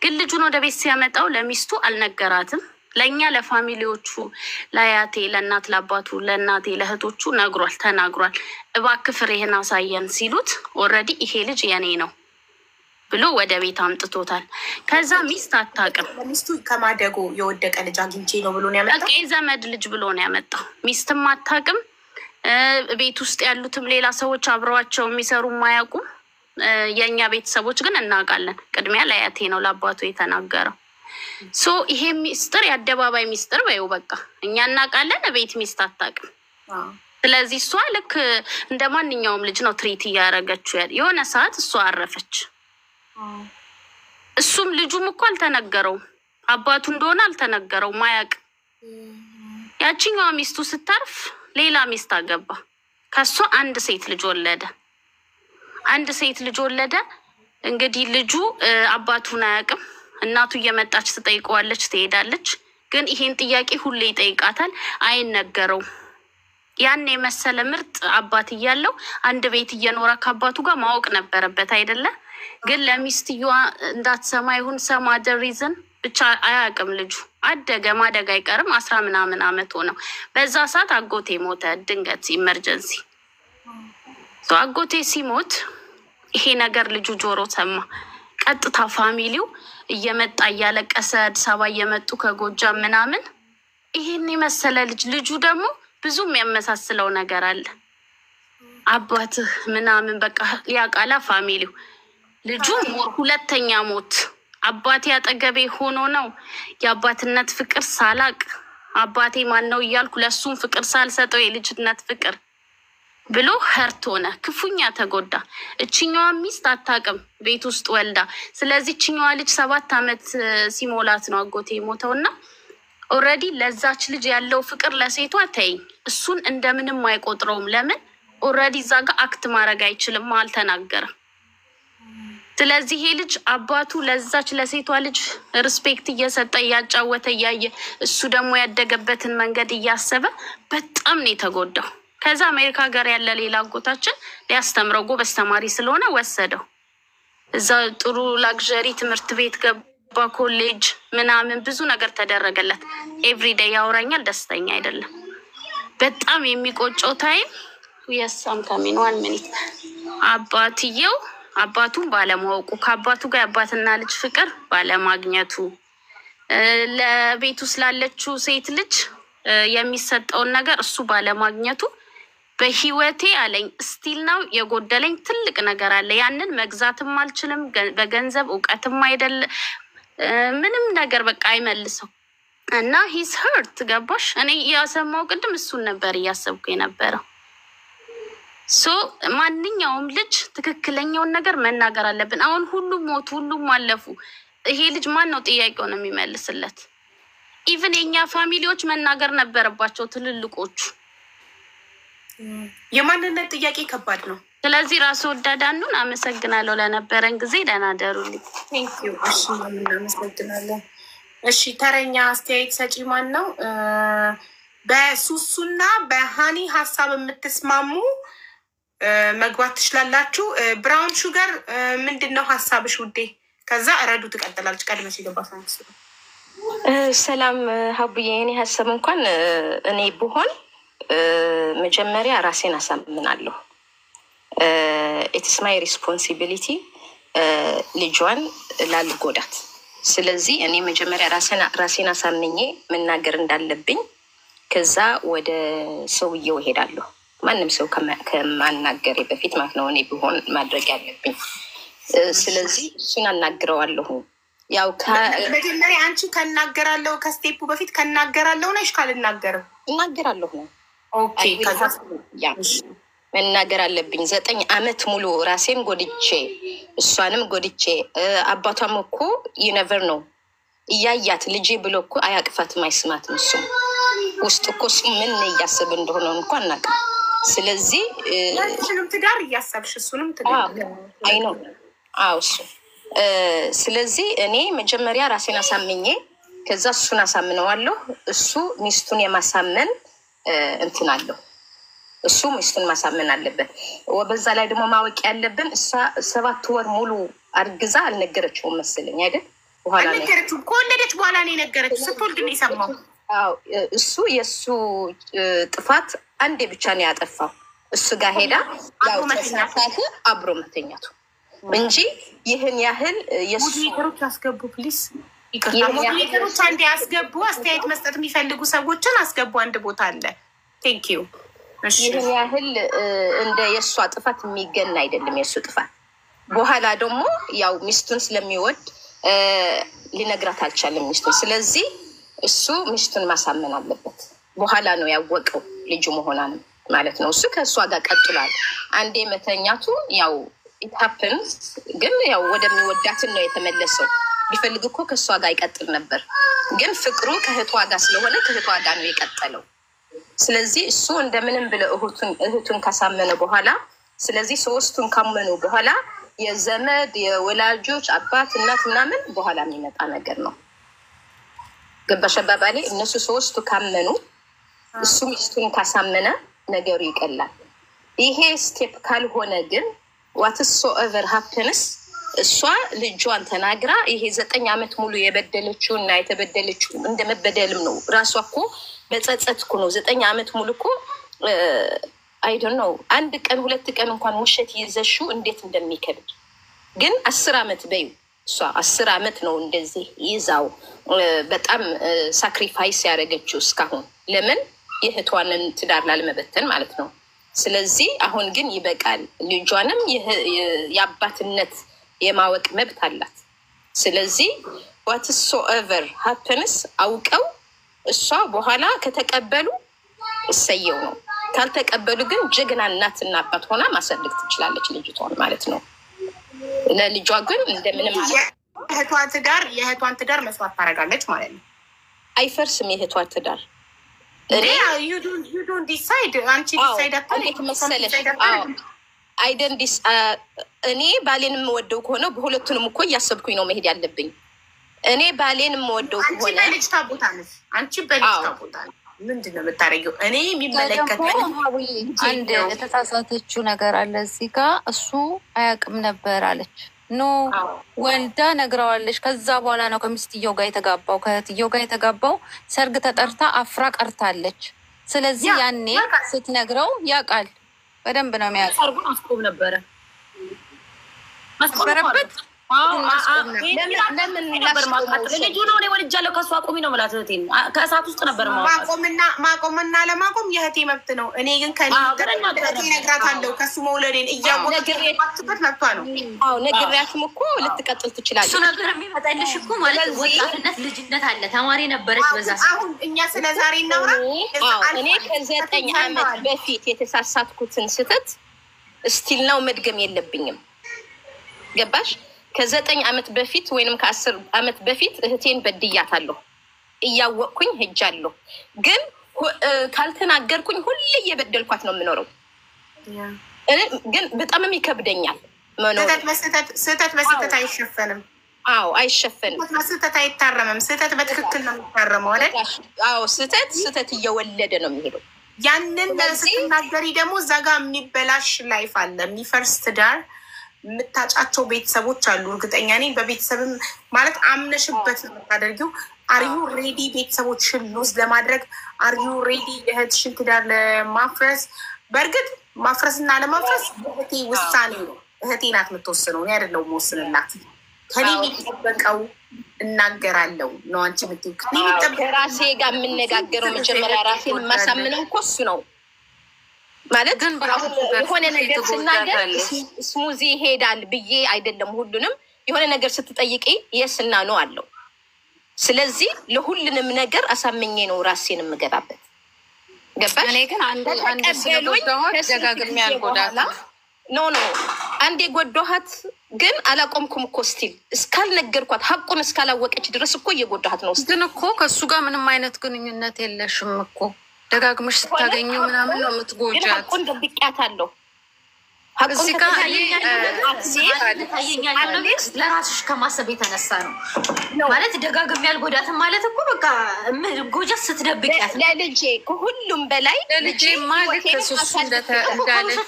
ግን ልጁን ወደ ቤት ሲያመጣው ለሚስቱ አልነገራትም። ለእኛ ለፋሚሊዎቹ ለአያቴ ለእናት ለአባቱ ለእናቴ ለእህቶቹ ነግሯል፣ ተናግሯል። እባክህ ፍሬህን አሳየን ሲሉት ኦልሬዲ ይሄ ልጅ የኔ ነው ብሎ ወደ ቤት አምጥቶታል። ከዛ ሚስት አታውቅም። ሚስቱ ከማደጎ የወደቀ ልጅ አግኝቼ ነው ብሎ ነው ያመጣው። ዘመድ ልጅ ብሎ ነው ያመጣው። ሚስትም አታውቅም። ቤት ውስጥ ያሉትም ሌላ ሰዎች አብረዋቸው የሚሰሩ ማያውቁም። የእኛ ቤተሰቦች ግን እናውቃለን። ቅድሚያ ለአያቴ ነው ለአባቱ የተናገረው። ሶ ይሄ ሚስጥር የአደባባይ ሚስጥር በይው በቃ እኛ እናውቃለን። ቤት ሚስት አታውቅም። ስለዚህ እሷ ልክ እንደ ማንኛውም ልጅ ነው ትሪት እያደረገችው ያለ። የሆነ ሰዓት እሷ አረፈች። እሱም ልጁም እኮ አልተነገረውም፣ አባቱ እንደሆነ አልተነገረውም፣ ማያውቅ። ያቺኛዋ ሚስቱ ስታርፍ ሌላ ሚስት አገባ። ከሷ አንድ ሴት ልጅ ወለደ። እንግዲህ ልጁ አባቱን አያውቅም። እናቱ እየመጣች ትጠይቀዋለች፣ ትሄዳለች። ግን ይሄን ጥያቄ ሁሌ ይጠይቃታል፣ አይነገረውም። ያን የመሰለ ምርጥ አባት እያለው አንድ ቤት እየኖረ ከአባቱ ጋር ማወቅ ነበረበት አይደለ? ግን ለሚስትየዋ እንዳትሰማ ይሁን ሰማ ሪዝን ብቻ አያውቅም። ልጁ አደገ፣ ማደግ አይቀርም። 10 ምናምን አመት ሆነው። በዛ ሰዓት አጎቴ ሞተ፣ ድንገት ኢመርጀንሲ። አጎቴ ሲሞት ይሄ ነገር ልጁ ጆሮ ሰማ። ቀጥታ ፋሚሊው እየመጣ እያለቀሰ አዲስ አበባ እየመጡ ከጎጃም ምናምን ይሄን የመሰለ ልጁ ደግሞ ብዙ የሚያመሳስለው ነገር አለ። አባትህ ምናምን በቃ ያቃላ ፋሚሊው። ልጁ ሁለተኛ ሞት። አባቴ አጠገቤ ሆኖ ነው የአባትነት ፍቅር ሳላቅ አባቴ ማን ነው እያልኩ ለሱም ፍቅር ሳልሰጠው የልጅነት ፍቅር ብሎ ሀርት ሆነ፣ ክፉኛ ተጎዳ። እችኛዋ ሚስት አታውቅም ቤት ውስጥ ወልዳ። ስለዚህ እችኛዋ ልጅ 7 ዓመት ሲሞላት ነው አጎቴ የሞተውና ኦልሬዲ ለዛች ልጅ ያለው ፍቅር ለሴቷ ተይኝ፣ እሱን እንደምንም አይቆጥረውም። ለምን ኦልሬዲ እዛ ጋር አክት ማድረግ አይችልም፣ አልተናገረም። ስለዚህ ይሄ ልጅ አባቱ ለዛች ለሴቷ ልጅ ሪስፔክት እየሰጠ እያጫወተ እያየ እሱ ደግሞ ያደገበትን መንገድ እያሰበ በጣም ነው የተጎዳው። ከዛ አሜሪካ ሀገር ያለ ሌላ አጎታችን ሊያስተምረው ጎበዝ ተማሪ ስለሆነ ወሰደው። እዛ ጥሩ ላግዠሪ ትምህርት ቤት ገባ፣ ኮሌጅ ምናምን ብዙ ነገር ተደረገለት። ኤቭሪዴይ ያወራኛል፣ ደስተኛ አይደለም። በጣም የሚቆጨው ታይም የሳም ካሚን 1 ሚኒት አባቱን ባለማወቁ ከአባቱ ጋር የአባትና ልጅ ፍቅር ባለማግኘቱ ለቤቱ ስላለችው ሴት ልጅ የሚሰጠውን ነገር እሱ ባለማግኘቱ በህይወቴ አለኝ ስቲል ነው የጎደለኝ ትልቅ ነገር አለ። ያንን መግዛትም አልችልም፣ በገንዘብ እውቀትም አይደል ምንም ነገር በቃ አይመልሰው እና ሂስ ሀርት ገባሽ። እኔ ያሰማው ቅድም እሱን ነበር እያሰብኩ የነበረው። ማንኛውም ልጅ ትክክለኛውን ነገር መናገር አለብን። አሁን ሁሉም ሞቱ፣ ሁሉም አለፉ። ይሄ ልጅ ማን ነው ጥያቄውን የሚመልስለት? ኢቭን የኛ ፋሚሊዎች መናገር ነበረባቸው ትልልቆቹ። የማንነት ጥያቄ ከባድ ነው። ስለዚህ ራስ ወዳዳኑን አመሰግናለሁ ለነበረን ጊዜ። ደህና ደሩልኝ። ቴንኪዩ። እሺ እናመሰግናለን። እሺ ተረኛ አስተያየት ሰጪ ማን ነው? በሱሱና በሃኒ ሀሳብ የምትስማሙ መግባት ትችላላችሁ። ብራውን ሹገር ምንድን ነው ሀሳብሽ ውዴ? ከዛ እረዱ ትቀጥላለች። ቀድመሽ የገባ ሳንስ ሰላም ሀቡዬ። እኔ ሀሳብ እንኳን እኔ ብሆን መጀመሪያ ራሴን አሳምናለሁ። ኢትስ ማይ ሪስፖንሲቢሊቲ ልጇን ላልጎዳት። ስለዚህ እኔ መጀመሪያ ራሴን አሳምኜ መናገር እንዳለብኝ ከዛ ወደ ሰውየው እሄዳለሁ። ማንም ሰው ከማናገሬ በፊት ማለት ነው እኔ ቢሆን ማድረግ ያለብኝ። ስለዚህ እሱን አናግረዋለሁ። ያው መጀመሪያ አንቺ ከናገራለሁ ከስቴፑ በፊት ከናገራለሁ ነሽ ካልናገርም እናገራለሁ ነው። ኦኬ ከዛ ያ መናገር አለብኝ። 9 ዓመት ሙሉ ራሴን ጎድቼ እሷንም ጎድቼ አባቷም እኮ ይነቨር ነው እያያት ልጄ ብሎ እኮ አያቅፋትም አይስማትም። እሱ ውስጥ እኮ እሱ ምን እያሰብ እንደሆነ እንኳን አናውቅም። ስለዚህ ያንቺንም ትዳር እያሰብሽ እሱንም ትዳር አይ ነው እሱ ስለዚህ እኔ መጀመሪያ ራሴን አሳምኜ ከዛ እሱን አሳምነዋለሁ። እሱ ሚስቱን የማሳመን እንትን አለው። እሱ ሚስቱን ማሳመን አለበት። ወበዛ ላይ ደግሞ ማወቅ ያለብን እሷ 7 ወር ሙሉ አርግዛ አልነገረችውም መሰለኝ አይደል? በኋላ ነው ነገረችው። ከወለደች በኋላ ነው የነገረችው። ስትወልድ ነው የሰማው። እሱ የእሱ ጥፋት አንዴ ብቻ ነው ያጠፋው። እሱ ጋር ሄዳ ያው ተሳሳተ አብሮ መተኛቱ እንጂ ይህን ያህል የሱ ሞዴሬተሮች አስገቡ ፕሊዝ። ይቅርታ ሞዴሬተሮች አንዴ አስገቡ። አስተያየት መስጠት የሚፈልጉ ሰዎችን አስገቡ። አንድ ቦታ አለ። ቴንክ ዩ። ይህን ያህል እንደ የእሷ ጥፋት የሚገና አይደለም የእሱ ጥፋት። በኋላ ደግሞ ያው ሚስቱን ስለሚወድ ሊነግራት አልቻለም ሚስቱን። ስለዚህ እሱ ሚስቱን ማሳመን አለበት። በኋላ ነው ያወቀው ልጁ መሆኗን ማለት ነው። እሱ ከእሷ ጋር ቀጥሏል። አንዴ መተኛቱ ያው it happens፣ ግን ያው ወደሚወዳትን ነው የተመለሰው። ቢፈልግ እኮ ከእሷ ጋር ይቀጥል ነበር፣ ግን ፍቅሩ ከእህቷ ጋር ስለሆነ ከእህቷ ጋር ነው የቀጠለው። ስለዚህ እሱ እንደምንም ብለ እህቱን ካሳመነ በኋላ ስለዚህ 3ቱን ካመኑ በኋላ የዘመድ የወላጆች አባት እናት ምናምን በኋላ የሚመጣ ነገር ነው። ገባሽ አባባሌ? እነሱ 3ቱ ካመኑ እሱ ሚስቱን ካሳመነ ነገሩ ይቀላል። ይሄ ስቴፕ ካልሆነ ግን whatsoever happens እሷ ልጇን ተናግራ ይሄ 9 ዓመት ሙሉ የበደለችው እና የተበደለችው እንደመበደልም ነው። ራሷ እኮ በጸጸት እኮ ነው 9 ዓመት ሙሉ እኮ I don't know 1 ቀን 2 ቀን እንኳን ውሸት ይዘሽው እንዴት እንደሚከብድ ግን 10 ዓመት በዩ እሷ 10 ዓመት ነው እንደዚህ ይዛው በጣም ሳክሪፋይስ ያደረገችው እስካሁን። ለምን የእህቷንን ትዳር ላለመበተን ማለት ነው። ስለዚህ አሁን ግን ይበቃል። ልጇንም የአባትነት የማወቅ መብት አላት። ስለዚህ whatsoever happens አውቀው እሷ በኋላ ከተቀበሉ እሰየው ነው። ካልተቀበሉ ግን ጀግና እናትና አባት ሆና ማሳደግ ትችላለች ልጅቷን ማለት ነው። ለልጇ ግን እንደምንም የእህቷን ትዳር መስዋዕት ታደርጋለች ማለት ነው። አይፈርስም የእህቷ ትዳር። እኔ ባሌን የምወደው ከሆነ በሁለቱንም እኮ እያሰብኩኝ ነው መሄድ ያለብኝ። እኔ ባሌን የምወደው ከሆነ ልጅቷ ቦታ ነች። አንቺ በልጅቷ ቦታ ነች። ምንድን ነው የምታደርጊው? እኔ የሚመለከተኝ አንድ የተሳሳተችው ነገር አለ እዚህ ጋር። እሱ አያውቅም ነበር አለች። ኖ ወልዳ ነግረዋለች። ከዛ በኋላ ነው ከሚስትየው ጋር የተጋባው። ከእህትየው ጋር የተጋባው ሰርግ ተጠርታ አፍራ ቀርታለች። ስለዚህ ያኔ ስትነግረው ያውቃል፣ በደንብ ነው የሚያውቅ። ሰርጉን አስቆም ነበረ ነበረበት። ልጁ ነው እኔ ወልጃለሁ ከእሱ አቁሚ ነው የምላት እህቴን። ከእሳት ውስጥ ነበር ማቆምና ለማቆም የእህቴ መብት ነው። እኔ ግን ከእህቴ እነግራታለሁ ከእሱ መውለዴን እያወቅበት መብቷ ነው። ነግሬያትም እኮ ልትቀጥል ትችላለች። እሱ ነገር የሚመጣልሽ እኮ ማለት ወጣትነት ልጅነት አለ። ተማሪ ነበረች በዛ። አሁን እኛ ስለ ዛሬ እናውራ። እኔ ከ9 ዓመት በፊት የተሳሳትኩትን ስህተት እስቲል ነው መድገም የለብኝም። ገባሽ? ከ9 ዓመት በፊት ወይንም ከ10 ዓመት በፊት እህቴን በድያታለሁ። እያወቅኩኝ ሄጃለሁ። ግን ካልተናገርኩኝ ሁሌ እየበደልኳት ነው የምኖረው። ግን በጣምም ይከብደኛል መኖር። ስህተት በስህተት አይሸፈንም። አይሸፈንም። በስህተት አይታረምም። ስህተት በትክክል ነው የሚታረመው አይደል? ስህተት እየወለደ ነው የሚሄደው። ያንን ስትናገሪ ደግሞ እዛ ጋር የሚበላሽ ላይፍ አለ፣ የሚፈርስ ትዳር፣ የምታጫቸው ቤተሰቦች አሉ። እርግጠኛ ነኝ በቤተሰብም ማለት አምነሽበት ነው የምታደርጊው። አርዩ ሬዲ ቤተሰቦችሽን ሉዝ ለማድረግ? አርዩ ሬዲ የእህትሽን ትዳር ለማፍረስ? በእርግጥ ማፍረስና ለማፍረስ እህቴ ውሳኔ ነው። እህቴ ናት የምትወስነው፣ እኔ አይደለሁም የምወስንላት። ከኔ የሚጠበቀው እናገራለሁ ነው። አንቺ ከራሴ ጋር የምነጋገረው መጀመሪያ ራሴን የማሳምነው እኮ እሱ ነው ማለት። ግን የሆነ ነገር ስናገር ስሙዚ ይሄዳል ብዬ አይደለም። ሁሉንም የሆነ ነገር ስትጠይቂ የስና ነው አለው። ስለዚህ ለሁሉንም ነገር አሳምኜ ነው ራሴን የምገባበት። ገባሽ? እኔ ግን አንድ ደጋግሜ ያልጎዳት ኖ አንዴ ጎዳኋት፣ ግን አላቆምኩም እኮ ስቲል እስካልነገርኳት ሀቁን እስካላወቀች ድረስ እኮ እየጎዳኋት ነው። ግን እኮ ከእሱ ጋር ምንም አይነት ግንኙነት የለሽም እኮ። ደጋግመሽ ስታገኘው ምናምን ነው የምትጎጃት። ሀቁን ደብቄያታለሁ። እዚህ ጋር ለራስሽ ከማሰብ የተነሳ ነው ማለት ደጋግሜ ያልጎዳትም ማለት እኮ በቃ ጎጃት ስትደብቂያት ለልጄ ከሁሉም በላይ ለልጄ ማለት ከሱስ እንዳለች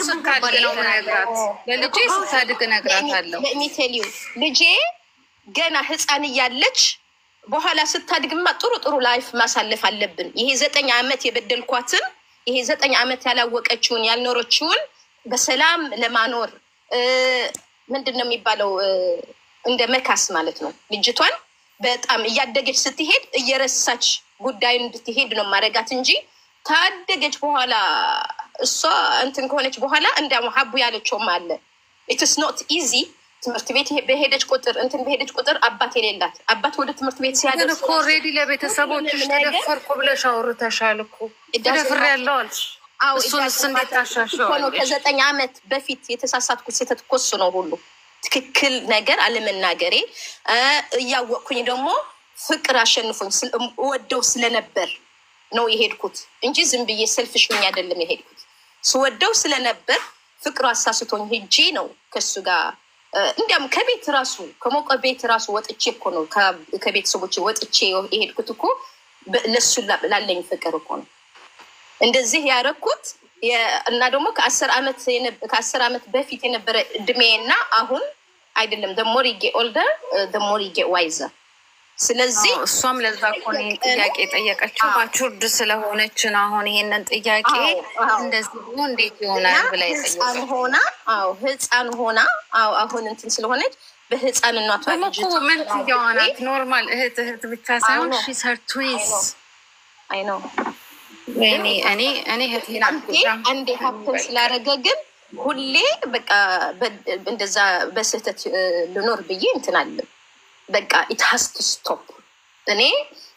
ስታድግ ነው ነግራት። ለልጄ ስታድግ እነግራታለሁ። ለሚቴሊዩ ልጄ ገና ህፃን እያለች በኋላ ስታድግማ ጥሩ ላይፍ ማሳለፍ አለብን። ይሄ 9 ዓመት የበደልኳትን፣ ይሄ 9 ዓመት ያላወቀችውን ያልኖረችውን በሰላም ለማኖር ምንድን ነው የሚባለው? እንደ መካስ ማለት ነው። ልጅቷን በጣም እያደገች ስትሄድ እየረሳች ጉዳዩን እንድትሄድ ነው ማረጋት እንጂ ታደገች በኋላ እሷ እንትን ከሆነች በኋላ እንደ ሀቡ ያለችውም አለ ኢትስ ኖት ኢዚ። ትምህርት ቤት በሄደች ቁጥር እንትን በሄደች ቁጥር አባት የሌላት አባት ወደ ትምህርት ቤት ሲያደርስ እኮ ኦልሬዲ ለቤተሰቦችሽ ተደፈርኩ ብለሽ አውርተሻል እኮ። ተደፍሬያለሁ አልሽ። እሱንስ እንዴት ታሻሽዋለሽ? ከ9 ዓመት በፊት የተሳሳትኩት ስህተት እኮ እሱ ነው። ሁሉ ትክክል ነገር አለመናገሬ እያወቅኩኝ ደግሞ ፍቅር አሸንፎኝ ወደው ስለነበር ነው የሄድኩት እንጂ ዝም ብዬ ሰልፍሽ ሆኜ አይደለም የሄድኩት። ስወደው ስለነበር ፍቅሩ አሳስቶኝ ሄጄ ነው ከሱ ጋር እንዲያም ከቤት ራሱ ከሞቀ ቤት ራሱ ወጥቼ እኮ ነው ከቤተሰቦቼ ወጥቼ የሄድኩት እኮ ለሱ ላለኝ ፍቅር እኮ ነው እንደዚህ ያረኩት። እና ደግሞ ከ10 ዓመት በፊት የነበረ እድሜና አሁን አይደለም። the more you get older the more you get wiser። ስለዚህ እሷም ለዛ እኮ ነው ጥያቄ ጠየቀችው። ማቹርድ ስለሆነች ነው አሁን ይሄንን ጥያቄ እንደዚህ ነው እንዴት ይሆናል ብላ የጠየቀችው። ህፃን ሆና አሁን እንትን ስለሆነች በህፃንነቷ ልጅ ምን ትያዋናት? ኖርማል እህት ብቻ ሳይሆን she's her twins። አይ ነው እኔ እህቴን አንዴ ሀብተን ስላደረገ ግን ሁሌ በቃ እንደዛ በስህተት ልኖር ብዬ እንትን አለ በቃ it has to stop። እኔ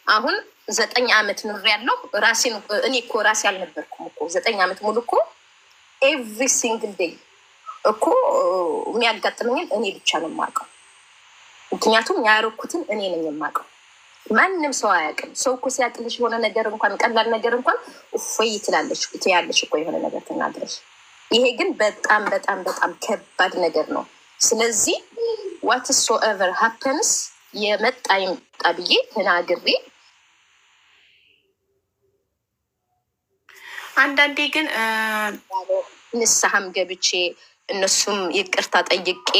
አሁን 9 ዓመት ኑር ያለው ራሴን እኔ እኮ ራሴ አልነበርኩም እኮ 9 ዓመት ሙሉ እኮ ኤቭሪ ሲንግል ዴይ እኮ የሚያጋጥመኝን እኔ ብቻ ነው የማውቀው። ምክንያቱም ያረኩትን እኔ ነኝ የማውቀው፣ ማንም ሰው አያውቅም። ሰው እኮ ሲያቅልሽ የሆነ ነገር እንኳን ቀላል ነገር እንኳን እፎይ ትያለሽ እኮ የሆነ ነገር ተናግረሽ። ይሄ ግን በጣም በጣም በጣም ከባድ ነገር ነው። ስለዚህ whatsoever happens የመጣ ይምጣ ብዬ ተናግሬ አንዳንዴ ግን ንስሐም ገብቼ እነሱም ይቅርታ ጠይቄ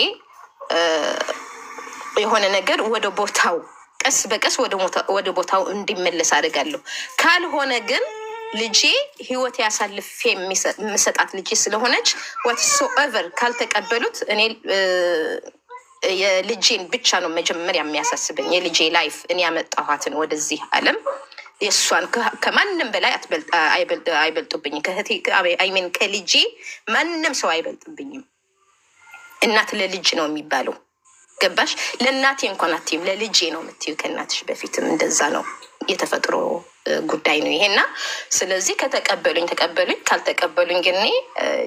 የሆነ ነገር ወደ ቦታው ቀስ በቀስ ወደ ቦታው እንዲመለስ አደርጋለሁ። ካልሆነ ግን ልጄ ህይወት ያሳልፌ የምሰጣት ልጄ ስለሆነች whatsoever ካልተቀበሉት እኔ የልጄን ብቻ ነው መጀመሪያ የሚያሳስበኝ። የልጄ ላይፍ እኔ ያመጣኋትን ወደዚህ ዓለም የእሷን ከማንም በላይ አይበልጡብኝም። ከእህቴ አይሜን ከልጄ ማንም ሰው አይበልጥብኝም። እናት ለልጅ ነው የሚባለው። ገባሽ? ለእናቴ እንኳን አትይም፣ ለልጄ ነው የምትይው። ከእናትሽ በፊትም እንደዛ ነው። የተፈጥሮ ጉዳይ ነው ይሄና ስለዚህ ከተቀበሉኝ ተቀበሉኝ፣ ካልተቀበሉኝ ግን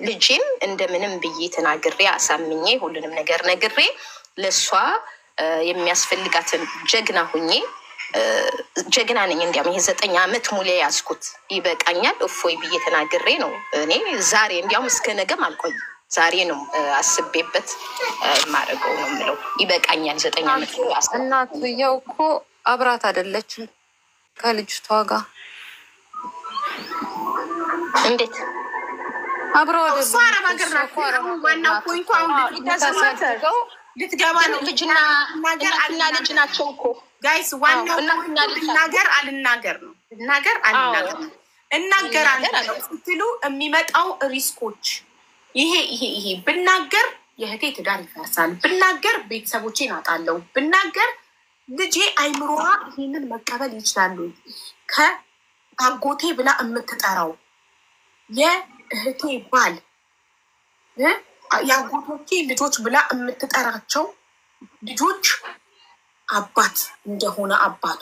ልጄን እንደምንም ብዬ ተናግሬ አሳምኜ ሁሉንም ነገር ነግሬ ለእሷ የሚያስፈልጋትን ጀግና ሁኜ ጀግና ነኝ። እንዲያም ይሄ 9 ዓመት ሙሉ ያዝኩት ይበቃኛል እፎይ ብዬ ተናግሬ ነው እኔ ዛሬ እንዲያውም እስከ ነገም አልቆይም። ዛሬ ነው አስቤበት ማድረገው ነው የምለው። ይበቃኛል 9 ዓመት ሙሉ እናትየው እኮ አብራት አይደለችም ከልጅቷ ጋር። እንዴት አብረው እሷ አረብ ሀገር ናት። ዋናው ፖይንቱ አሁን ልትገባ ነው። ልጅና ልጅ ናቸው እኮ ጋይስ። ዋናው ልናገር አልናገር ነው። ልናገር አልናገር ነው። እናገራለሁ ስትሉ የሚመጣው ሪስኮች ይሄ ብናገር የእህቴ ትዳር ይፈርሳል፣ ብናገር ቤተሰቦቼን አጣለሁ፣ ብናገር ልጄ አይምሮዋ ይህንን መቀበል ይችላሉ። ከአጎቴ ብላ የምትጠራው የእህቴ ባል የአጎቶቼ ልጆች ብላ የምትጠራቸው ልጆች አባት እንደሆነ አባቷ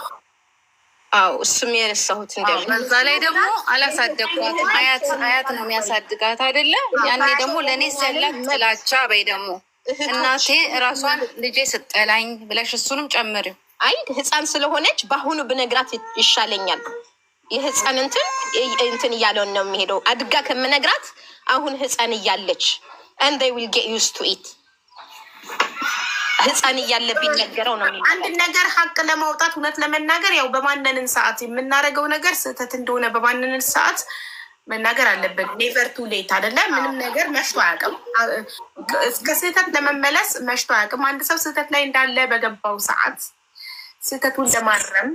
እሱም የረሳሁት በዛ ላይ ደግሞ አላሳደግኳትም። አያት ነው የሚያሳድጋት አይደለ? ያኔ ደግሞ ለእኔ ያላት ጥላቻ በይ ደግሞ እናቴ እራሷን ልጄ ስጠላኝ ብለሽ እሱንም ጨምሪው። አይ ህፃን ስለሆነች በአሁኑ ብነግራት ይሻለኛል። የህፃን እንትን እያለውን ነው የሚሄደው። አድጋ ከምነግራት አሁን ህፃን እያለች and they will get used to it። ህፃን እያለ ቢነገረው ነው። አንድ ነገር ሀቅ ለማውጣት እውነት ለመናገር ያው በማንንን ሰዓት የምናደርገው ነገር ስህተት እንደሆነ በማንንን ሰዓት መናገር አለበት። ኔቨር ቱ ሌት አይደለ? ምንም ነገር መሽቶ አያውቅም። እስከ ስህተት ለመመለስ መሽቶ አያውቅም። አንድ ሰው ስህተት ላይ እንዳለ በገባው ሰዓት ስህተቱን ለማረም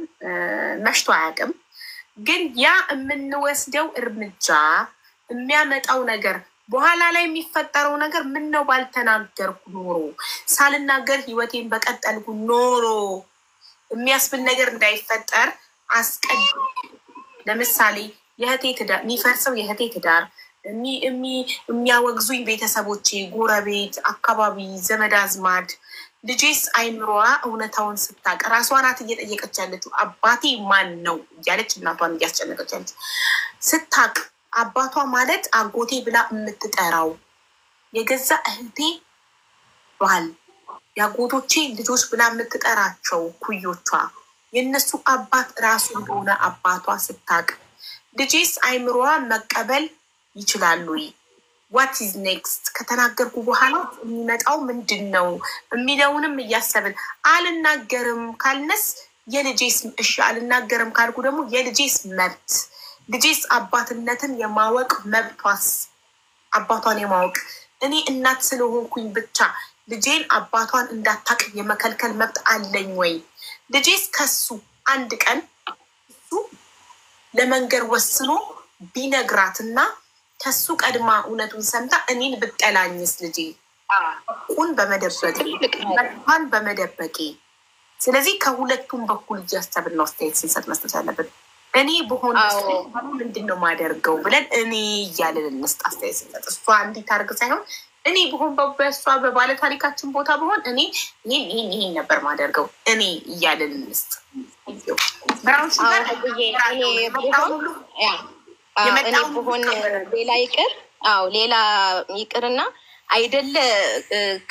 መሽቶ አያውቅም። ግን ያ የምንወስደው እርምጃ የሚያመጣው ነገር በኋላ ላይ የሚፈጠረው ነገር ምን ነው ባልተናገርኩ ኖሮ ሳልናገር ህይወቴን በቀጠልኩ ኖሮ የሚያስብል ነገር እንዳይፈጠር አስቀድም። ለምሳሌ የእህቴ ትዳር የሚፈርሰው የእህቴ ትዳር የሚያወግዙኝ ቤተሰቦቼ፣ ጎረቤት፣ አካባቢ፣ ዘመድ አዝማድ ልጄስ አይምሮዋ እውነታውን ስታቅ ራሷ ናት እየጠየቀች ያለችው አባቴ ማን ነው እያለች እናቷን እያስጨነቀች ያለች ስታቅ አባቷ ማለት አጎቴ ብላ የምትጠራው የገዛ እህቴ ባል የአጎቶቼ ልጆች ብላ የምትጠራቸው ኩዮቿ የእነሱ አባት ራሱ እንደሆነ አባቷ ስታቅ ልጄስ አይምሮዋ መቀበል ይችላሉ? ዋት ኢዝ ኔክስት ከተናገርኩ በኋላ የሚመጣው ምንድን ነው የሚለውንም እያሰብን አልናገርም ካልነስ የልጄስ እሺ፣ አልናገርም ካልኩ ደግሞ የልጄስ መብት ልጄስ አባትነትን የማወቅ መብቷስ አባቷን የማወቅ እኔ እናት ስለሆንኩኝ ብቻ ልጄን አባቷን እንዳታቅ የመከልከል መብት አለኝ ወይ? ልጄስ ከሱ አንድ ቀን እሱ ለመንገር ወስኖ ቢነግራትና ከሱ ቀድማ እውነቱን ሰምታ እኔን ብጠላኝስ ልጄ ቁን በመደበቄ ስለዚህ ከሁለቱም በኩል እያሰብን ነው አስተያየት ስንሰጥ መስጠት ያለብን። እኔ በሆን ምንድን ነው ማደርገው ብለን እኔ እያልን እንስጥ አስተያየት ስንሰጥ። እሷ እንዲታርግ ሳይሆን እኔ በሆን በእሷ በባለ ታሪካችን ቦታ በሆን እኔ ይህን ነበር ማደርገው እኔ እያልን እንስጥ። ብራውን ሹገር እኔ ብሆን ሌላ ይቅር፣ ሌላ ይቅርና አይደለ